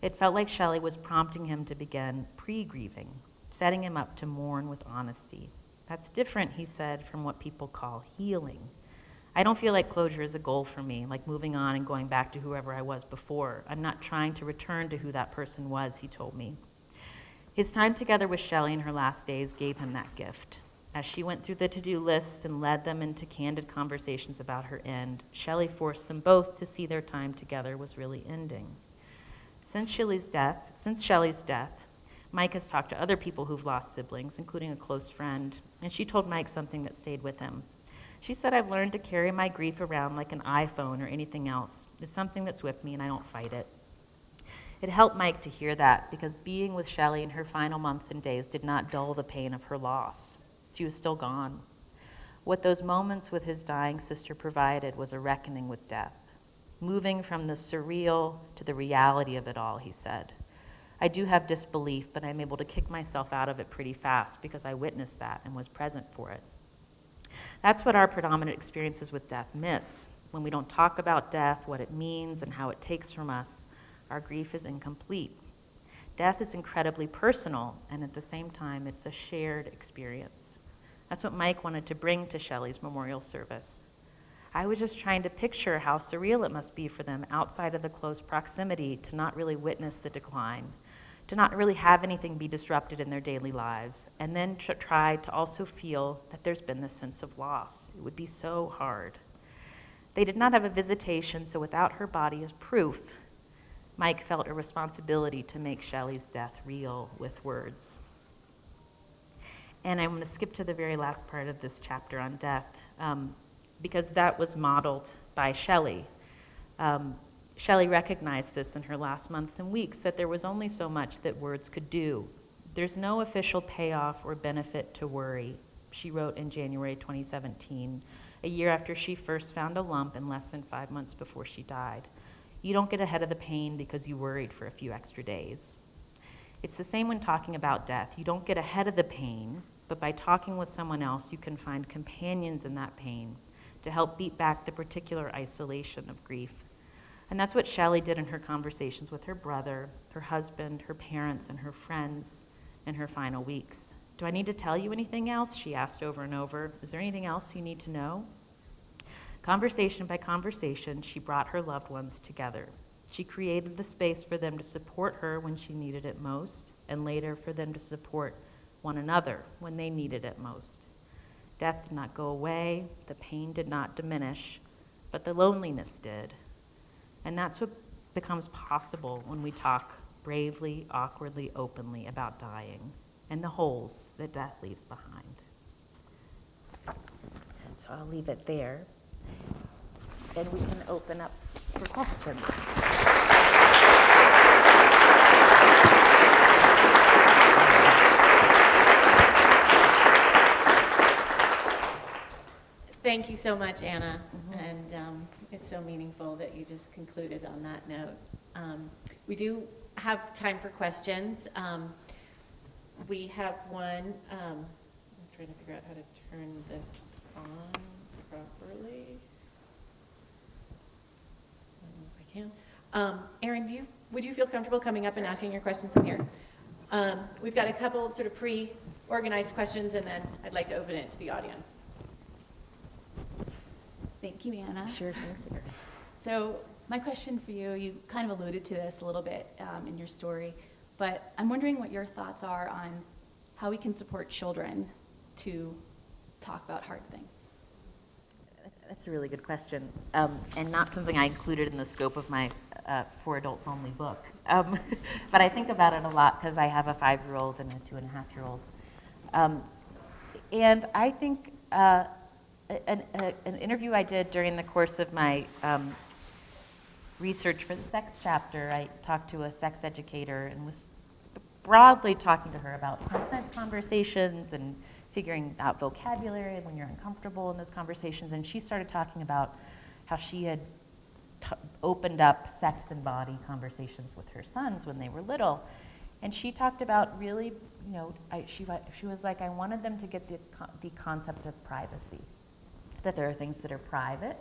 It felt like Shelley was prompting him to begin pre-grieving, setting him up to mourn with honesty. That's different, he said, from what people call healing. I don't feel like closure is a goal for me, like moving on and going back to whoever I was before. I'm not trying to return to who that person was, he told me. His time together with Shelley in her last days gave him that gift. As she went through the to-do list and led them into candid conversations about her end, Shelley forced them both to see their time together was really ending. Since Shelley's death, Mike has talked to other people who've lost siblings, including a close friend, and she told Mike something that stayed with him. She said, I've learned to carry my grief around like an iPhone or anything else. It's something that's with me and I don't fight it. It helped Mike to hear that, because being with Shelley in her final months and days did not dull the pain of her loss. She was still gone. What those moments with his dying sister provided was a reckoning with death, moving from the surreal to the reality of it all, he said. I do have disbelief, but I'm able to kick myself out of it pretty fast because I witnessed that and was present for it. That's what our predominant experiences with death miss. When we don't talk about death, what it means, and how it takes from us, our grief is incomplete. Death is incredibly personal, and at the same time, it's a shared experience. That's what Mike wanted to bring to Shelley's memorial service. I was just trying to picture how surreal it must be for them outside of the close proximity to not really witness the decline, to not really have anything be disrupted in their daily lives, and then to try to also feel that there's been this sense of loss. It would be so hard. They did not have a visitation, so without her body as proof, Mike felt a responsibility to make Shelley's death real with words. And I'm going to skip to the very last part of this chapter on death, because that was modeled by Shelley. Shelley recognized this in her last months and weeks, that there was only so much that words could do. There's no official payoff or benefit to worry, she wrote in January 2017, a year after she first found a lump and less than 5 months before she died. You don't get ahead of the pain because you worried for a few extra days. It's the same when talking about death. You don't get ahead of the pain, but by talking with someone else, you can find companions in that pain to help beat back the particular isolation of grief. And that's what Shelley did in her conversations with her brother, her husband, her parents, and her friends in her final weeks. Do I need to tell you anything else? She asked over and over. Is there anything else you need to know? Conversation by conversation, she brought her loved ones together. She created the space for them to support her when she needed it most, and later for them to support one another when they needed it most. Death did not go away, the pain did not diminish, but the loneliness did. And that's what becomes possible when we talk bravely, awkwardly, openly about dying and the holes that death leaves behind. So I'll leave it there, and we can open up for questions. Thank you so much, Anna. And it's so meaningful that you just concluded on that note. We do have time for questions. We have one. I'm trying to figure out how to turn this on properly. I don't know if I can. Erin, would you feel comfortable coming up and asking your question from here? We've got a couple sort of pre-organized questions, and then I'd like to open it to the audience. Thank you, Anna. Sure. So my question for you, you kind of alluded to this a little bit in your story, but I'm wondering what your thoughts are on how we can support children to talk about hard things. That's a really good question, and not something I included in the scope of my for adults only book. But I think about it a lot because I have a 5-year-old and a 2.5-year-old. And I think an interview I did during the course of my research for the sex chapter, I talked to a sex educator and was broadly talking to her about consent conversations and figuring out vocabulary when you're uncomfortable in those conversations. And she started talking about how she had opened up sex and body conversations with her sons when they were little. And she talked about really, she was like, I wanted them to get the concept of privacy, that there are things that are private.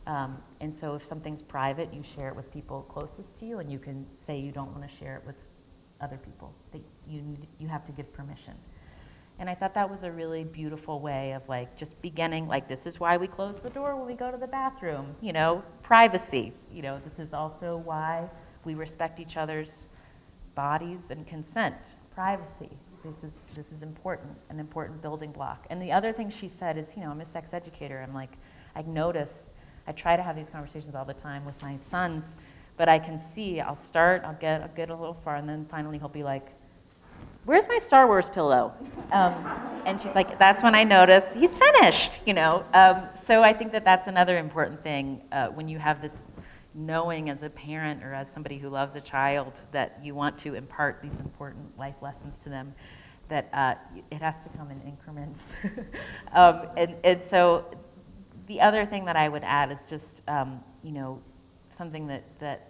And so if something's private, you share it with people closest to you, and you can say you don't want to share it with other people, that you have to give permission. And I thought that was a really beautiful way of just beginning, this is why we close the door when we go to the bathroom, privacy. This is also why we respect each other's bodies and consent, privacy. This is important, an important building block. And the other thing she said is, I'm a sex educator. I'm I notice, I try to have these conversations all the time with my sons, but I can see, I'll get a little far, and then finally he'll be like, where's my Star Wars pillow? And she's like, that's when I notice he's finished, So I think that that's another important thing when you have this knowing as a parent or as somebody who loves a child that you want to impart these important life lessons to them, that it has to come in increments. And so the other thing that I would add is just, something that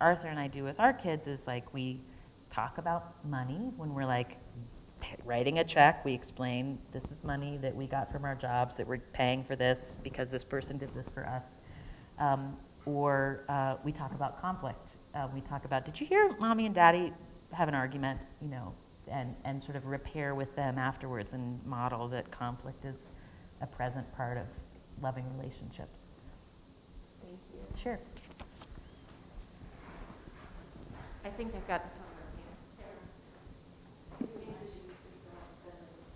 Arthur and I do with our kids is we talk about money when we're writing a check. We explain this is money that we got from our jobs, that we're paying for this because this person did this for us. Or we talk about conflict. We talk about, did you hear mommy and daddy have an argument, and sort of repair with them afterwards and model that conflict is a present part of loving relationships. Sure. I think I've got this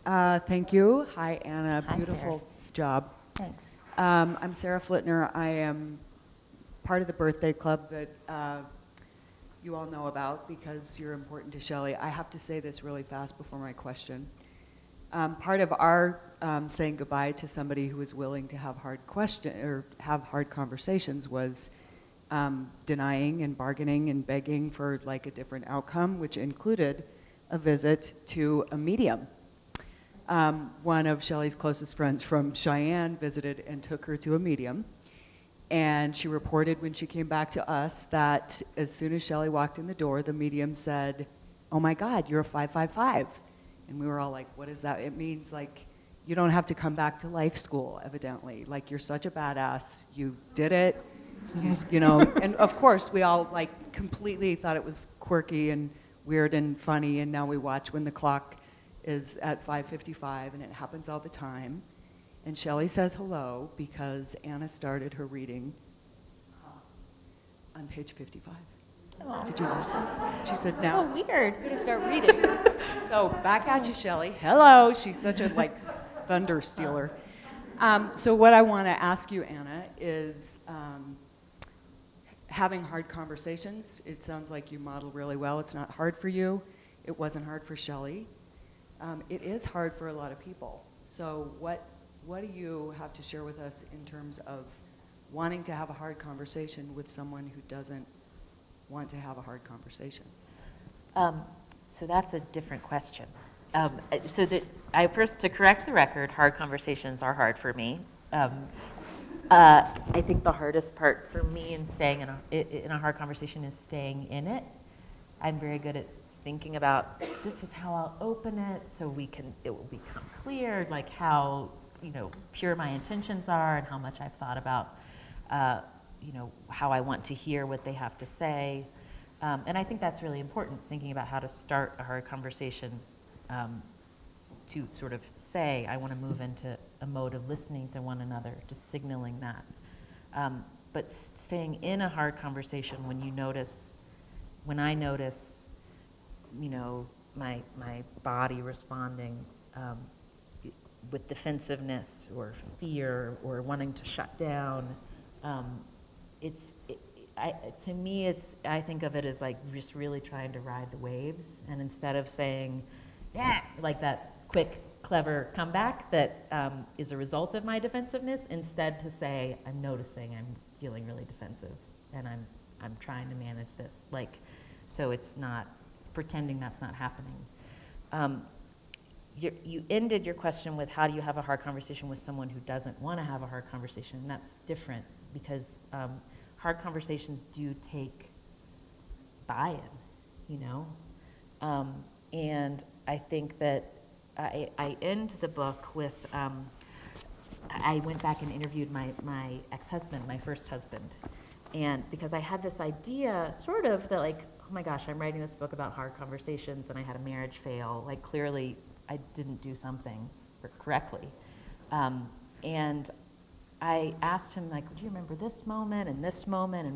one. Thank you. Hi, Anna. Hi, Beautiful job. Thanks. I'm Sarah Flitner. I am part of the birthday club that you all know about because you're important to Shelley. I have to say this really fast before my question. Part of our saying goodbye to somebody who was willing to have hard conversations was denying and bargaining and begging for like a different outcome, which included a visit to a medium. One of Shelley's closest friends from Cheyenne visited and took her to a medium. And she reported when she came back to us that as soon as Shelley walked in the door, the medium said, "Oh my God, you're a 555." And we were all like, what is that? It means like, you don't have to come back to life school, evidently. Like, you're such a badass. You did it, you know. And of course, we all like completely thought it was quirky and weird and funny. And now we watch when the clock is at 5:55, and it happens all the time. And Shelley says hello because Anna started her reading on page 55. Oh. Did you notice that? She said, now, So weird. I'm going to start reading. So back at you, Shelley. Hello. She's such a like thunder stealer. So what I want to ask you, Anna, is having hard conversations. It sounds like you model really well. It's not hard for you. It wasn't hard for Shelley. It is hard for a lot of people. So what do you have to share with us in terms of wanting to have a hard conversation with someone who doesn't want to have a hard conversation? So that's a different question. So that first, to correct the record, hard conversations are hard for me. I think the hardest part for me in staying in a hard conversation is staying in it. I'm very good at thinking about, this is how I'll open it so it will become clear, like how, pure my intentions are and how much I've thought about, how I want to hear what they have to say. And I think that's really important, thinking about how to start a hard conversation, to sort of say, I want to move into a mode of listening to one another, just signaling that. But staying in a hard conversation when I notice, my body responding with defensiveness or fear or wanting to shut down, to me, I think of it as like just really trying to ride the waves, and instead of saying, yeah, like that quick, clever comeback that is a result of my defensiveness, instead to say, I'm noticing I'm feeling really defensive, and I'm trying to manage this, so it's not pretending that's not happening. You ended your question with how do you have a hard conversation with someone who doesn't want to have a hard conversation, and that's different because hard conversations do take buy-in, and I think that I end the book with, I went back and interviewed my ex-husband, my first husband, and because I had this idea sort of that like, oh my gosh, I'm writing this book about hard conversations and I had a marriage fail, like clearly I didn't do something correctly. And I asked him, like, do you remember this moment and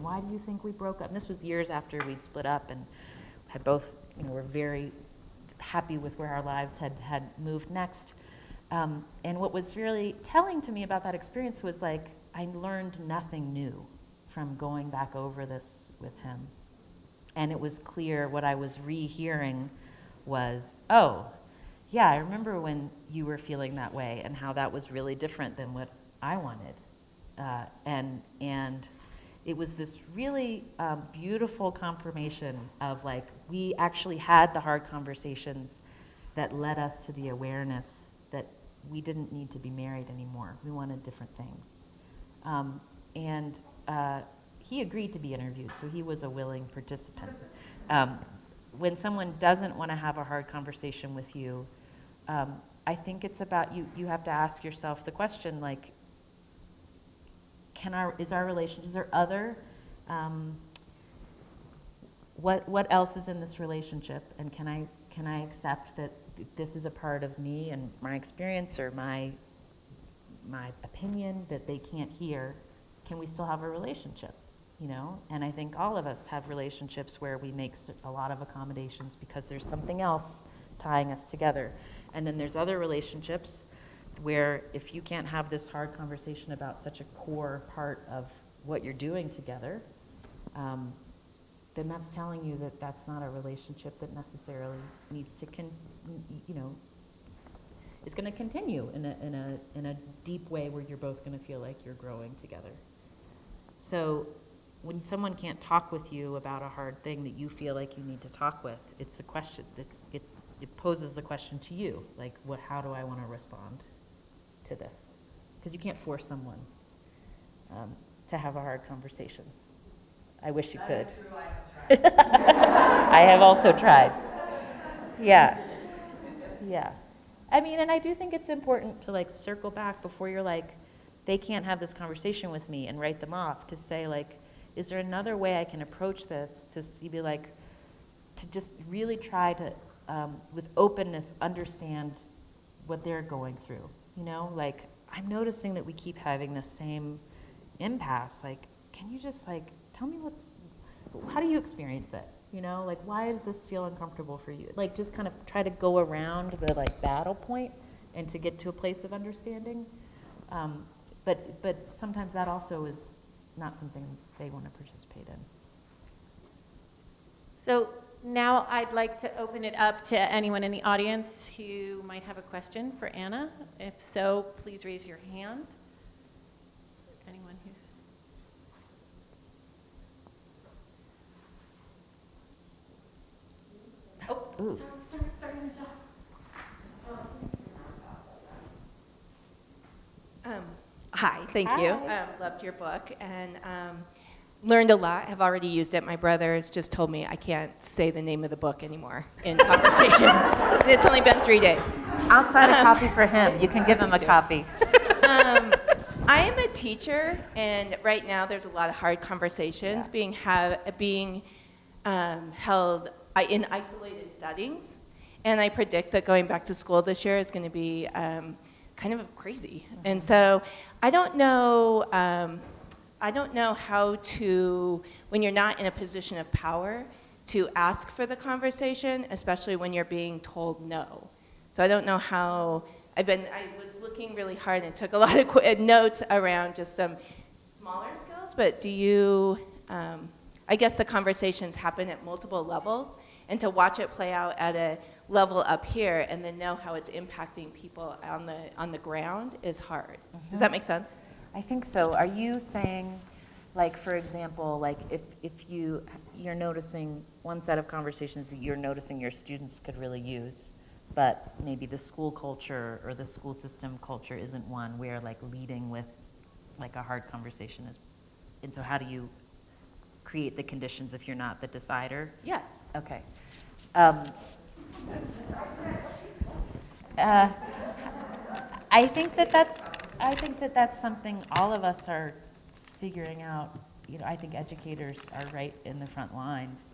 why do you think we broke up? And this was years after we'd split up and had both, were very happy with where our lives had moved next. And what was really telling to me about that experience was like, I learned nothing new from going back over this with him. And it was clear what I was rehearing was, oh, yeah, I remember when you were feeling that way and how that was really different than what I wanted. And it was this really beautiful confirmation of like, we actually had the hard conversations that led us to the awareness that we didn't need to be married anymore. We wanted different things. And he agreed to be interviewed, so he was a willing participant. When someone doesn't want to have a hard conversation with you, I think it's about you have to ask yourself the question, like, is our relationship, is there other, what else is in this relationship, and can I accept that this is a part of me and my experience or my opinion that they can't hear? can we still have a relationship? You know, and I think all of us have relationships where we make a lot of accommodations because there's something else tying us together. And then there's other relationships where if you can't have this hard conversation about such a core part of what you're doing together, then that's telling you that that's not a relationship that necessarily needs to, is going to continue in a deep way where you're both going to feel like you're growing together. So when someone can't talk with you about a hard thing that you feel like you need to talk with, it's a question. It poses the question to you, like, how do I want to respond to this? Because you can't force someone to have a hard conversation. I wish you could. That is true, I have tried. I have also tried. Yeah. Yeah. I mean, and I do think it's important to like circle back before you're like, they can't have this conversation with me and write them off, to say like, is there another way I can approach this to be like, to just really try to, with openness, understand what they're going through, you know? Like, I'm noticing that we keep having the same impasse. Like, can you just like, tell me how do you experience it? You know, like, why does this feel uncomfortable for you? Like, just kind of try to go around the like battle point and to get to a place of understanding. But sometimes that also is not something they want to participate in. So now I'd like to open it up to anyone in the audience who might have a question for Anna. If so, please raise your hand. Anyone who's... Oh, Ooh. sorry, Michelle. Hi, thank Hi. you. Loved your book and learned a lot. Have already used it. My brother's just told me I can't say the name of the book anymore in conversation. It's only been 3 days. I'll sign a copy for him. You can give him a Please do. copy. I am a teacher, and right now there's a lot of hard conversations being held in isolated settings, and I predict that going back to school this year is going to be kind of crazy. And so I don't know how to, when you're not in a position of power, to ask for the conversation, especially when you're being told no. So I don't know how. I was looking really hard and took a lot of notes around just some smaller skills, but do you, I guess the conversations happen at multiple levels, and to watch it play out at a level up here and then know how it's impacting people on the ground is hard. Mm-hmm. Does that make sense? I think so. Are you saying, like, for example, like if you're noticing one set of conversations that you're noticing your students could really use, but maybe the school culture or the school system culture isn't one where like leading with like a hard conversation is, and so how do you create the conditions if you're not the decider? Yes. Okay. I think that that's something all of us are figuring out. You know, I think educators are right in the front lines,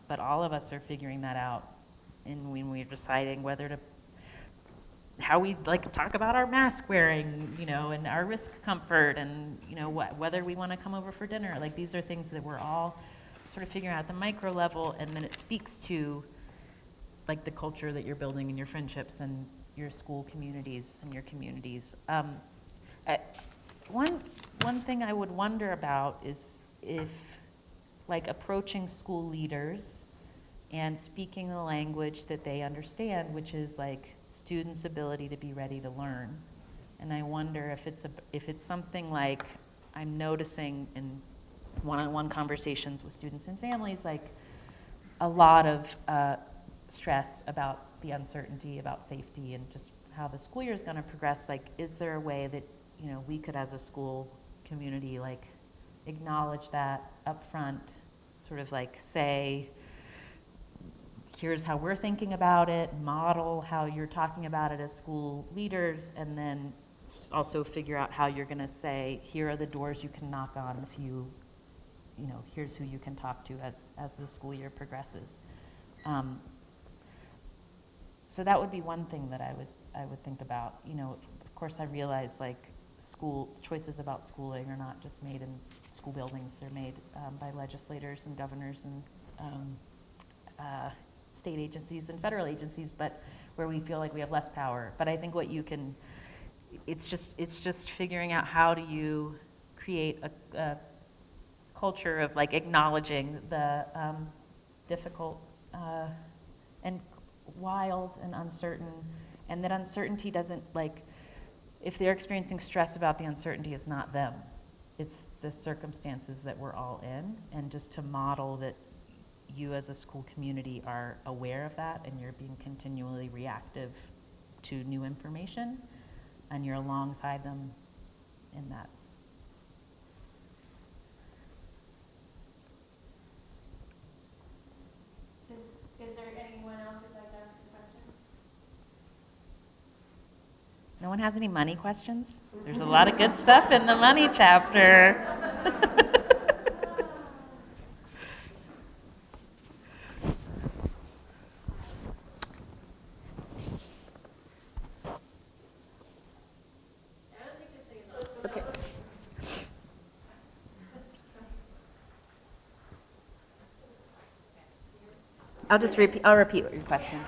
but all of us are figuring that out. And when we're deciding how we like talk about our mask wearing, you know, and our risk comfort, and you know whether we want to come over for dinner. Like, these are things that we're all sort of figuring out at the micro level, and then it speaks to like the culture that you're building in your friendships and your school communities and your communities. One thing I would wonder about is if, like, approaching school leaders and speaking the language that they understand, which is like students' ability to be ready to learn. And I wonder if it's something like I'm noticing in one-on-one conversations with students and families, like a lot of stress about the uncertainty about safety and just how the school year is going to progress. Like, is there a way that, you know, we could as a school community like acknowledge that up front, sort of like say, here's how we're thinking about it, model how you're talking about it as school leaders, and then also figure out how you're going to say, here are the doors you can knock on if you know, here's who you can talk to as the school year progresses. So that would be one thing that I would think about. You know, of course I realize like choices about schooling are not just made in school buildings. They're made by legislators and governors and state agencies and federal agencies, but where we feel like we have less power. But I think it's just figuring out how do you create a culture of like acknowledging the difficult and wild and uncertain, and that uncertainty doesn't, like, if they're experiencing stress about the uncertainty, it's not them. It's the circumstances that we're all in, and just to model that you as a school community are aware of that and you're being continually reactive to new information and you're alongside them in that. Is there anyone else who'd like to ask a question? No one has any money questions? There's a lot of good stuff in the money chapter. Okay. I'll repeat your question.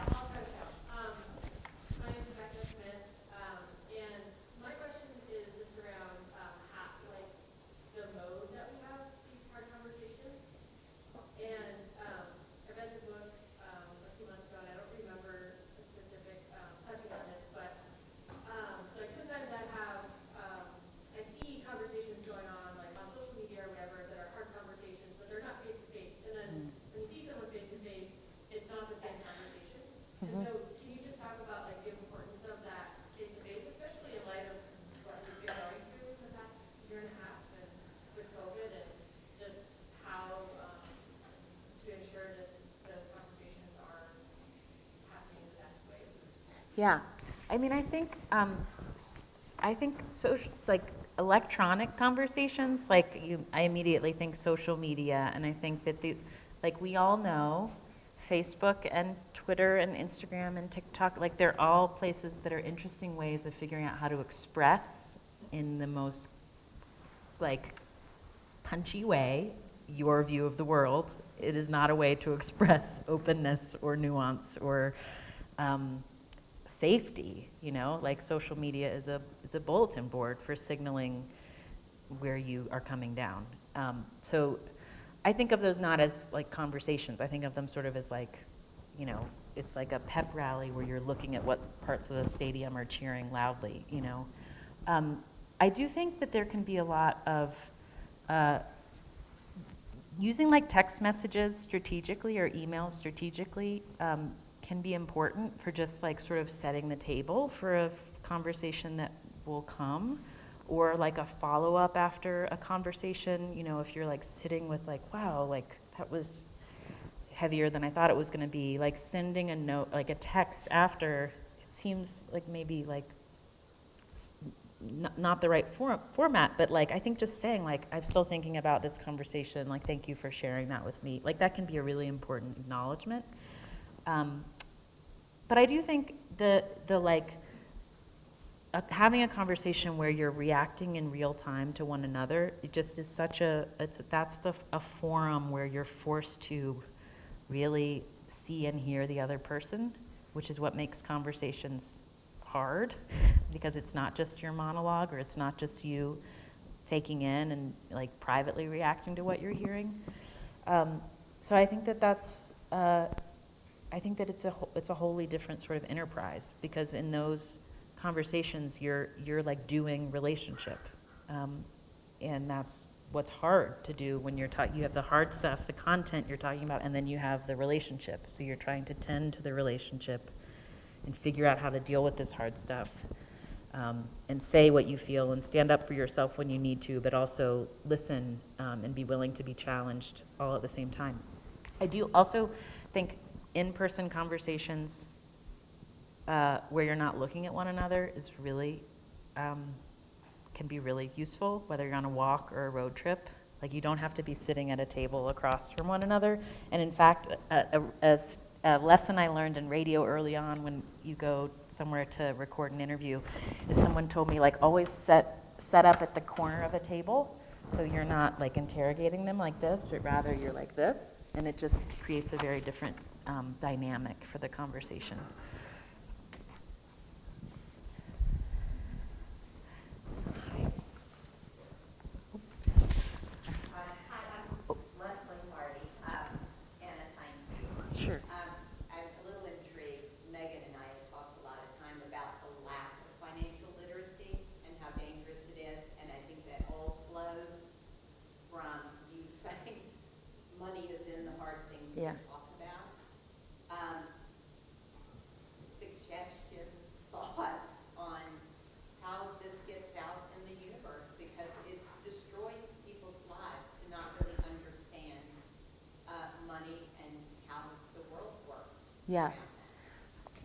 Yeah, I mean, I think social, like electronic conversations, I immediately think social media, and I think that like we all know, Facebook and Twitter and Instagram and TikTok, like they're all places that are interesting ways of figuring out how to express in the most like punchy way your view of the world. It is not a way to express openness or nuance or safety, you know, like social media is a bulletin board for signaling where you are coming down. So I think of those not as like conversations. I think of them sort of as like, you know, it's like a pep rally where you're looking at what parts of the stadium are cheering loudly, you know. I do think that there can be a lot of using like text messages strategically or emails strategically can be important for just like sort of setting the table for a conversation that will come, or like a follow-up after a conversation, you know, if you're like sitting with like, wow, like that was heavier than I thought it was going to be, like sending a note, like a text after, it seems like maybe like not the right format, but like I think just saying like, I'm still thinking about this conversation, like thank you for sharing that with me, like that can be a really important acknowledgement. But I do think the like having a conversation where you're reacting in real time to one another, it just is such a forum where you're forced to really see and hear the other person, which is what makes conversations hard, because it's not just your monologue, or it's not just you taking in and like privately reacting to what you're hearing. So I think that I think that it's a wholly different sort of enterprise, because in those conversations you're like doing relationship, and that's what's hard to do when you're you have the hard stuff, the content you're talking about, and then you have the relationship. So you're trying to tend to the relationship and figure out how to deal with this hard stuff, and say what you feel and stand up for yourself when you need to, but also listen and be willing to be challenged all at the same time. I do also think in-person conversations where you're not looking at one another is really, can be really useful, whether you're on a walk or a road trip. Like you don't have to be sitting at a table across from one another. And in fact, a lesson I learned in radio early on when you go somewhere to record an interview is someone told me like always set set up at the corner of a table, so you're not like interrogating them like this, but rather you're like this, and it just creates a very different dynamic for the conversation. Sure. I'm a little intrigued. Megan and I have talked a lot of time about the lack of financial literacy and how dangerous it is, and I think that all flows from you saying money is in the hard things we Yeah. talk about. Suggestions, thoughts on how this gets out in the universe, because it destroys people's lives to not really understand money and how the world works. Yeah.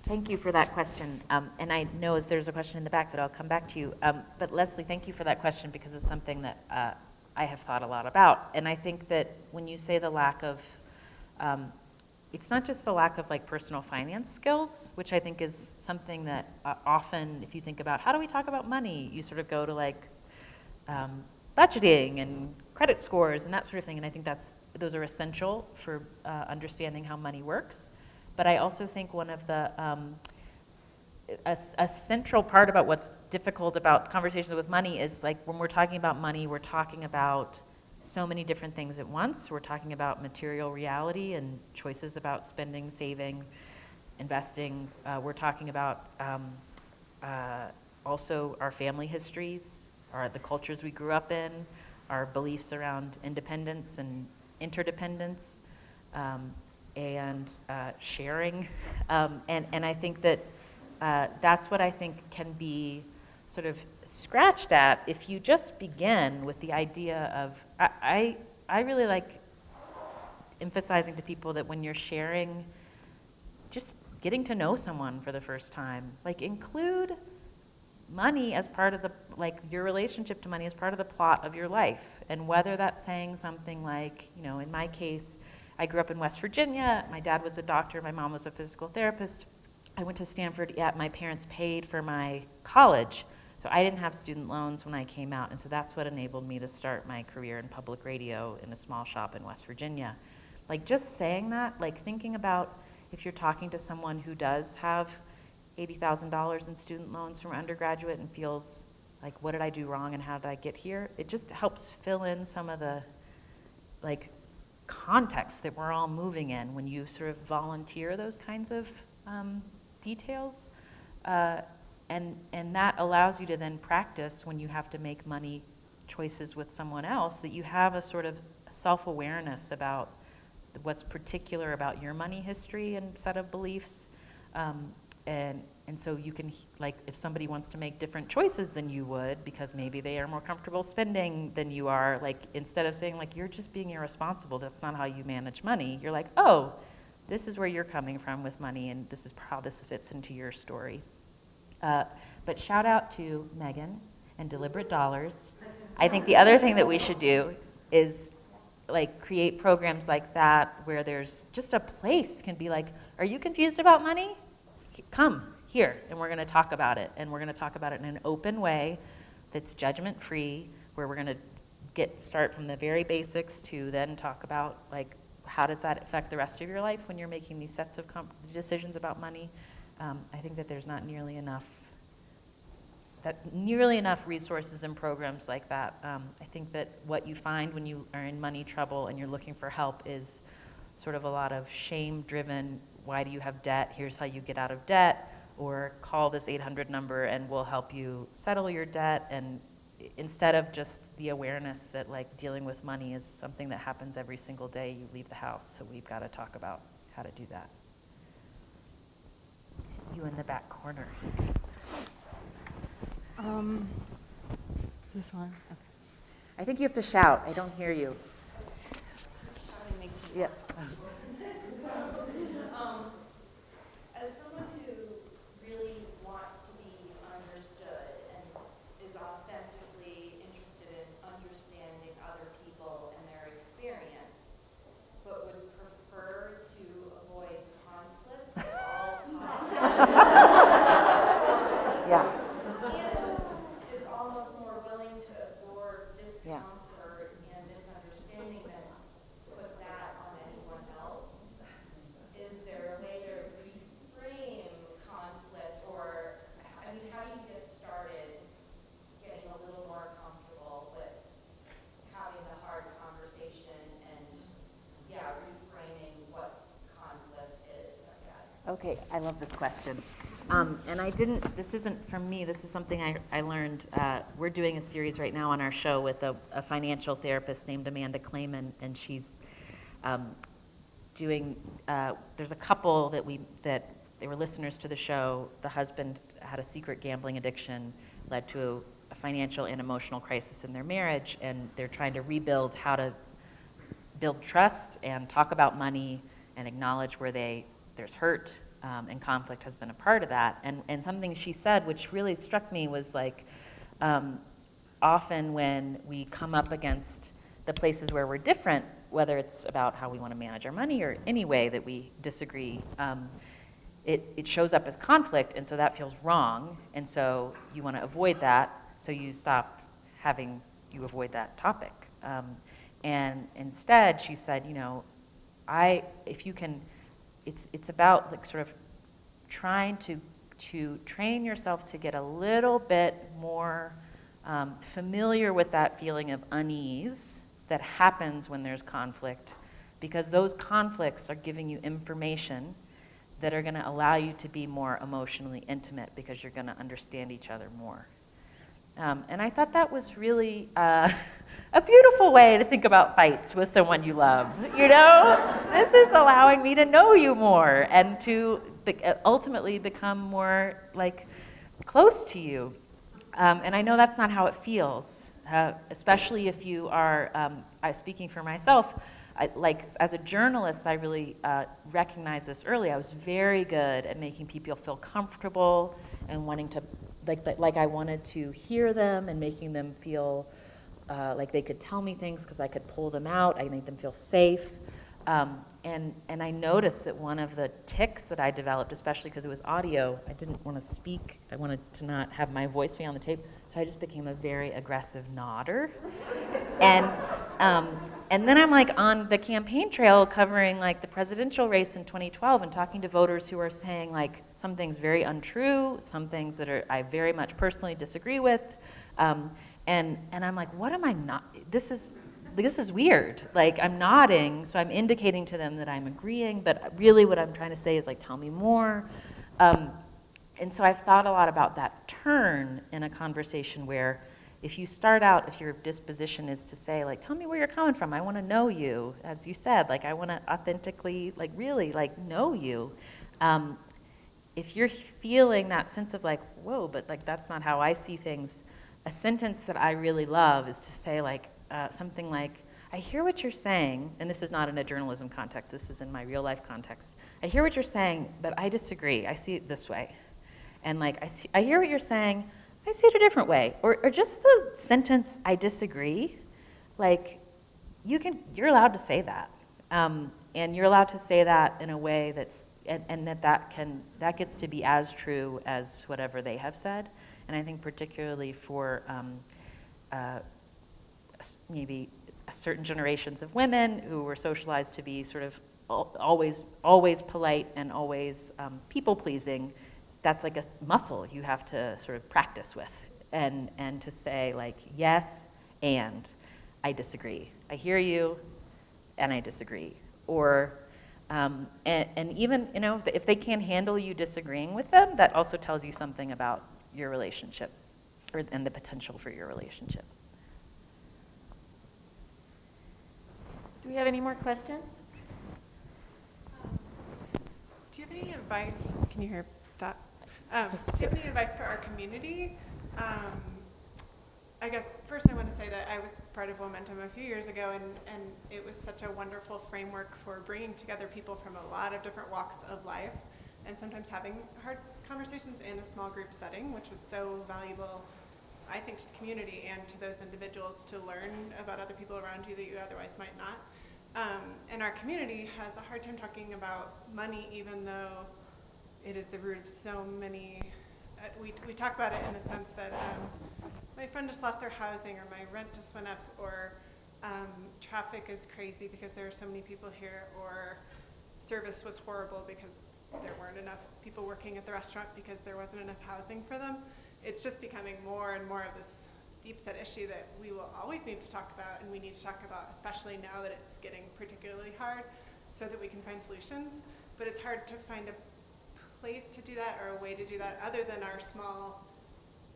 Thank you for that question. And I know that there's a question in the back that I'll come back to you. But Leslie, thank you for that question, because it's something that I have thought a lot about. And I think that when you say the lack of, it's not just the lack of like personal finance skills, which I think is something that often, if you think about how do we talk about money, you sort of go to like budgeting and credit scores and that sort of thing. And I think those are essential for understanding how money works. But I also think one of the, a central part about what's difficult about conversations with money is like when we're talking about money, we're talking about so many different things at once. We're talking about material reality and choices about spending, saving, investing. We're talking about also our family histories, the cultures we grew up in, our beliefs around independence and interdependence, and sharing. And I think that that's what I think can be sort of scratched at if you just begin with the idea of, I really like emphasizing to people that when you're sharing, just getting to know someone for the first time, like include money as part of the, like your relationship to money as part of the plot of your life. And whether that's saying something like, you know, in my case, I grew up in West Virginia, my dad was a doctor, my mom was a physical therapist. I went to Stanford, yet my parents paid for my college. So I didn't have student loans when I came out, and so that's what enabled me to start my career in public radio in a small shop in West Virginia. Like just saying that, like thinking about if you're talking to someone who does have $80,000 in student loans from undergraduate and feels like, what did I do wrong and how did I get here? It just helps fill in some of the like context that we're all moving in when you sort of volunteer those kinds of details. And that allows you to then practice when you have to make money choices with someone else, that you have a sort of self-awareness about what's particular about your money history and set of beliefs. And so you can, like, if somebody wants to make different choices than you would, because maybe they are more comfortable spending than you are, like, instead of saying, like, you're just being irresponsible, that's not how you manage money, you're like, oh, this is where you're coming from with money, and this is how this fits into your story. But shout out to Megan and Deliberate Dollars. I think the other thing that we should do is like create programs like that where there's just a place can be like, are you confused about money? Come here, and we're going to talk about it. And we're going to talk about it in an open way that's judgment-free, where we're going to start from the very basics to then talk about like, how does that affect the rest of your life when you're making these sets of decisions about money? I think that there's not nearly enough resources and programs like that. I think that what you find when you are in money trouble and you're looking for help is sort of a lot of shame-driven, why do you have debt? Here's how you get out of debt, or call this 800 number and we'll help you settle your debt. And instead of just the awareness that like dealing with money is something that happens every single day you leave the house. So we've got to talk about how to do that. You in the back corner. Is this on? Okay. I think you have to shout. I don't hear you. Yeah. As someone who really wants to be understood and is authentically interested in understanding other people and their experience, but would prefer to avoid conflict at all costs, Yeah. and is almost more willing to I love this question. And this isn't from me, this is something I learned. We're doing a series right now on our show with a financial therapist named Amanda Clayman, and she's there's a couple that they were listeners to the show. The husband had a secret gambling addiction, led to a financial and emotional crisis in their marriage, and they're trying to rebuild how to build trust and talk about money and acknowledge where there's hurt, and conflict has been a part of that. And something she said, which really struck me, was like, often when we come up against the places where we're different, whether it's about how we want to manage our money or any way that we disagree, it shows up as conflict, and so that feels wrong, and so you want to avoid that, so you avoid that topic. And instead, she said, if you can, it's about like sort of trying to train yourself to get a little bit more familiar with that feeling of unease that happens when there's conflict, because those conflicts are giving you information that are going to allow you to be more emotionally intimate, because you're going to understand each other more. And I thought that was really a beautiful way to think about fights with someone you love. This is allowing me to know you more and to ultimately become more like close to you. And I know that's not how it feels, especially if you are, speaking for myself, as a journalist, I really recognized this early. I was very good at making people feel comfortable and wanting to, like I wanted to hear them and making them feel like they could tell me things because I could pull them out. I made them feel safe. And I noticed that one of the tics that I developed, especially because it was audio, I didn't want to speak. I wanted to not have my voice be on the tape, so I just became a very aggressive nodder. And then I'm like on the campaign trail covering like the presidential race in 2012 and talking to voters who are saying like some things very untrue, some things that I very much personally disagree with. And I'm like, what am I not? This is weird. Like I'm nodding, so I'm indicating to them that I'm agreeing, but really what I'm trying to say is like, tell me more. And so I've thought a lot about that turn in a conversation where if you start out, if your disposition is to say like, tell me where you're coming from, I want to know you, as you said, like I want to authentically, like really like know you. If you're feeling that sense of like, whoa, but like that's not how I see things, a sentence that I really love is to say like, something like, I hear what you're saying, and this is not in a journalism context, this is in my real life context. I hear what you're saying, but I disagree. I see it this way. And like, I hear what you're saying, I see it a different way. Or just the sentence, I disagree, like, you're allowed to say that. And you're allowed to say that in a way that's, and that gets to be as true as whatever they have said. And I think particularly for maybe certain generations of women who were socialized to be sort of always polite and always people-pleasing, that's like a muscle you have to sort of practice with, and to say like, yes, and I disagree. I hear you, and I disagree. Or, and even, if they can't handle you disagreeing with them, that also tells you something about your relationship and the potential for your relationship. Do we have any more questions? Do you have any advice? Can you hear that? Do you have any advice for our community? I guess first I want to say that I was part of Womentum a few years ago, and it was such a wonderful framework for bringing together people from a lot of different walks of life, and sometimes having hard conversations in a small group setting, which was so valuable, I think, to the community and to those individuals to learn about other people around you that you otherwise might not. And our community has a hard time talking about money, even though it is the root of so many. We talk about it in the sense that my friend just lost their housing, or my rent just went up, or traffic is crazy because there are so many people here, or service was horrible because there weren't enough people working at the restaurant because there wasn't enough housing for them. It's just becoming more and more of this deep-set issue that we will always need to talk about, and we need to talk about, especially now that it's getting particularly hard, so that we can find solutions. But it's hard to find a place to do that or a way to do that other than our small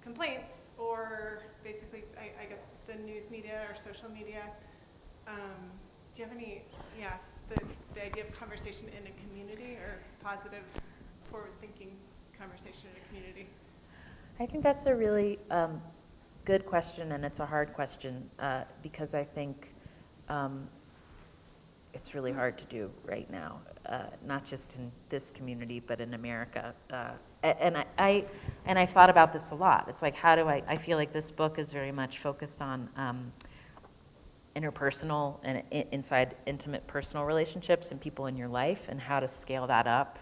complaints or basically, I guess, the news media or social media. Do you have any, the idea of conversation in a community or positive, forward-thinking conversation in a community? I think that's a really good question, and it's a hard question because I think it's really hard to do right now, not just in this community, but in America. And I thought about this a lot. It's like, how do I feel like this book is very much focused on interpersonal and inside intimate personal relationships and people in your life, and how to scale that up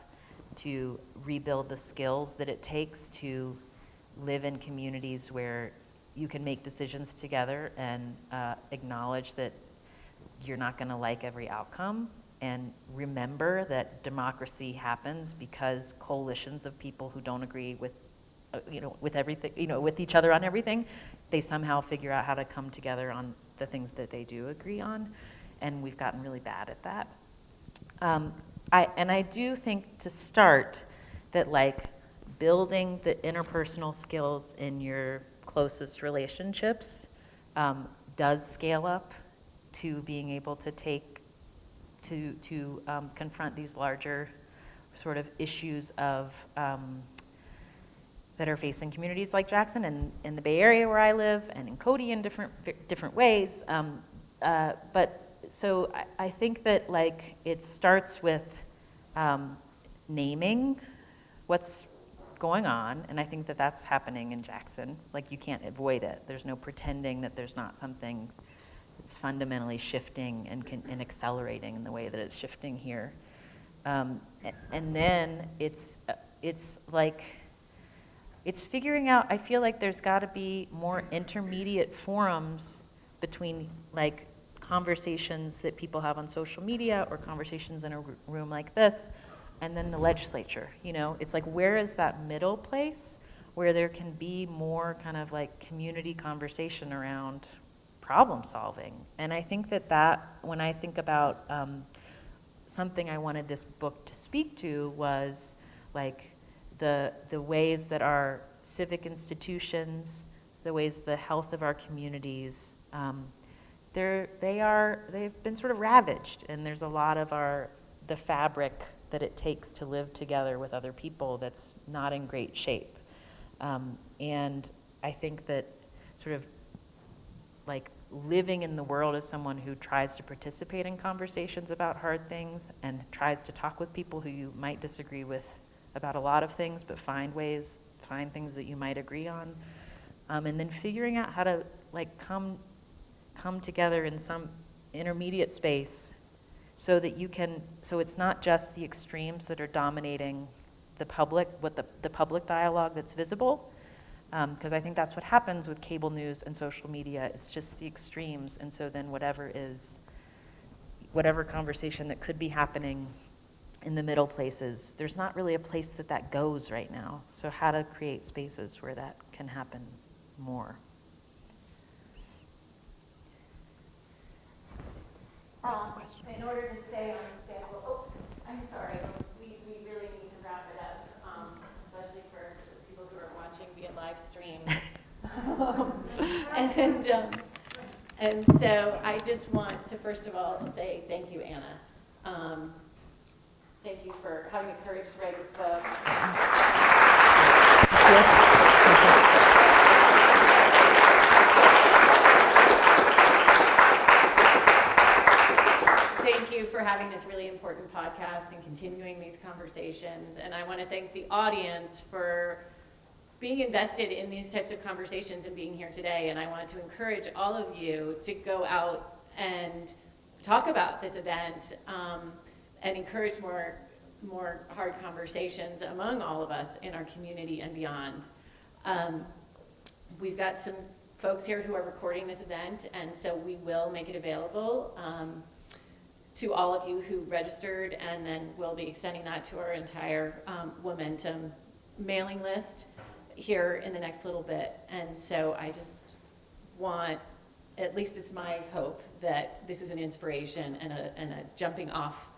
to rebuild the skills that it takes to live in communities where you can make decisions together and acknowledge that you're not going to like every outcome, and remember that democracy happens because coalitions of people who don't agree with, with everything, with each other on everything, they somehow figure out how to come together on the things that they do agree on, and we've gotten really bad at that. I do think to start that, like, building the interpersonal skills in your closest relationships does scale up to being able to confront these larger sort of issues of that are facing communities like Jackson and in the Bay Area where I live, and in Cody in different ways. But so I think that, like, it starts with naming what's going on, and I think that that's happening in Jackson. Like, you can't avoid it. There's no pretending that there's not something that's fundamentally shifting and accelerating in the way that it's shifting here. And then it's like, it's figuring out, I feel like there's got to be more intermediate forums between, like, conversations that people have on social media or conversations in a room like this, and then the legislature. It's like, where is that middle place where there can be more kind of like community conversation around problem solving? And I think that when I think about something I wanted this book to speak to was, like, the ways that our civic institutions, the ways the health of our communities, they've been sort of ravaged, and there's a lot of the fabric that it takes to live together with other people that's not in great shape. And I think that sort of, like, living in the world as someone who tries to participate in conversations about hard things and tries to talk with people who you might disagree with about a lot of things, but find things that you might agree on, and then figuring out how to, like, come together in some intermediate space so that so it's not just the extremes that are dominating the public dialogue that's visible, because I think that's what happens with cable news and social media. It's just the extremes, and so then whatever conversation that could be happening in the middle places, there's not really a place that goes right now. So how to create spaces where that can happen more. In order to stay on schedule, I'm sorry, we really need to wrap it up, especially for people who are watching via live stream. And so I just want to, first of all, say thank you, Anna. Thank you for having the courage to write this book. Thank you for having this really important podcast and continuing these conversations. And I want to thank the audience for being invested in these types of conversations and being here today. And I want to encourage all of you to go out and talk about this event, and encourage more hard conversations among all of us in our community and beyond. We've got some folks here who are recording this event, and so we will make it available to all of you who registered, and then we'll be extending that to our entire Womentum mailing list here in the next little bit. And so I just want, at least it's my hope, that this is an inspiration and a jumping off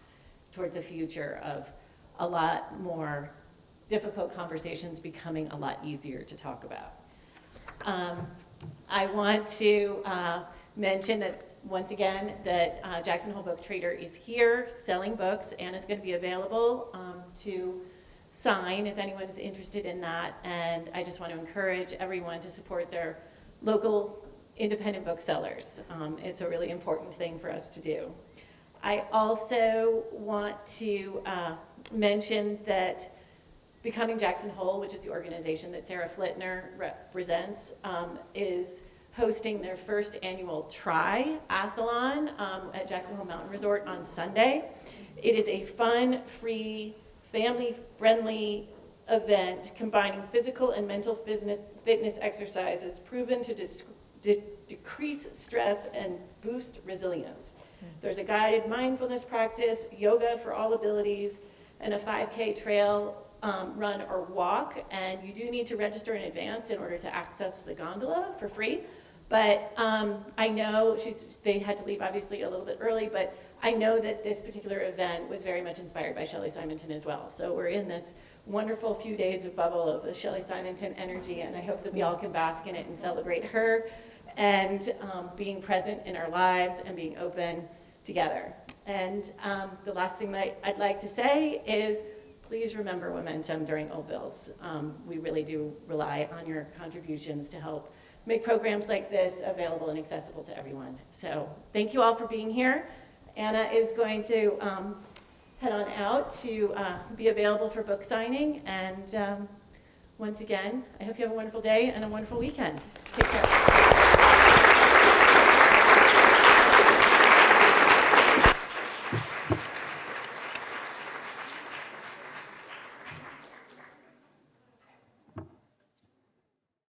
toward the future of a lot more difficult conversations becoming a lot easier to talk about. I want to mention that once again that Jackson Hole Book Trader is here selling books and is going to be available to sign if anyone is interested in that. And I just want to encourage everyone to support their local independent booksellers. It's a really important thing for us to do. I also want to mention that Becoming Jackson Hole, which is the organization that Sarah Flittner represents, is hosting their first annual triathlon at Jackson Hole Mountain Resort on Sunday. It is a fun, free, family-friendly event combining physical and mental fitness exercises proven to decrease stress and boost resilience. There's a guided mindfulness practice, yoga for all abilities, and a 5K trail run or walk. And you do need to register in advance in order to access the gondola for free. But I know they had to leave obviously a little bit early, but I know that this particular event was very much inspired by Shelley Simonton as well. So we're in this wonderful few days of bubble of the Shelley Simonton energy, and I hope that we all can bask in it and celebrate her and being present in our lives and being open together. And the last thing that I'd like to say is please remember Womentum during Old Bills. We really do rely on your contributions to help make programs like this available and accessible to everyone. So thank you all for being here. Anna is going to head on out to be available for book signing. And once again, I hope you have a wonderful day and a wonderful weekend. Take care.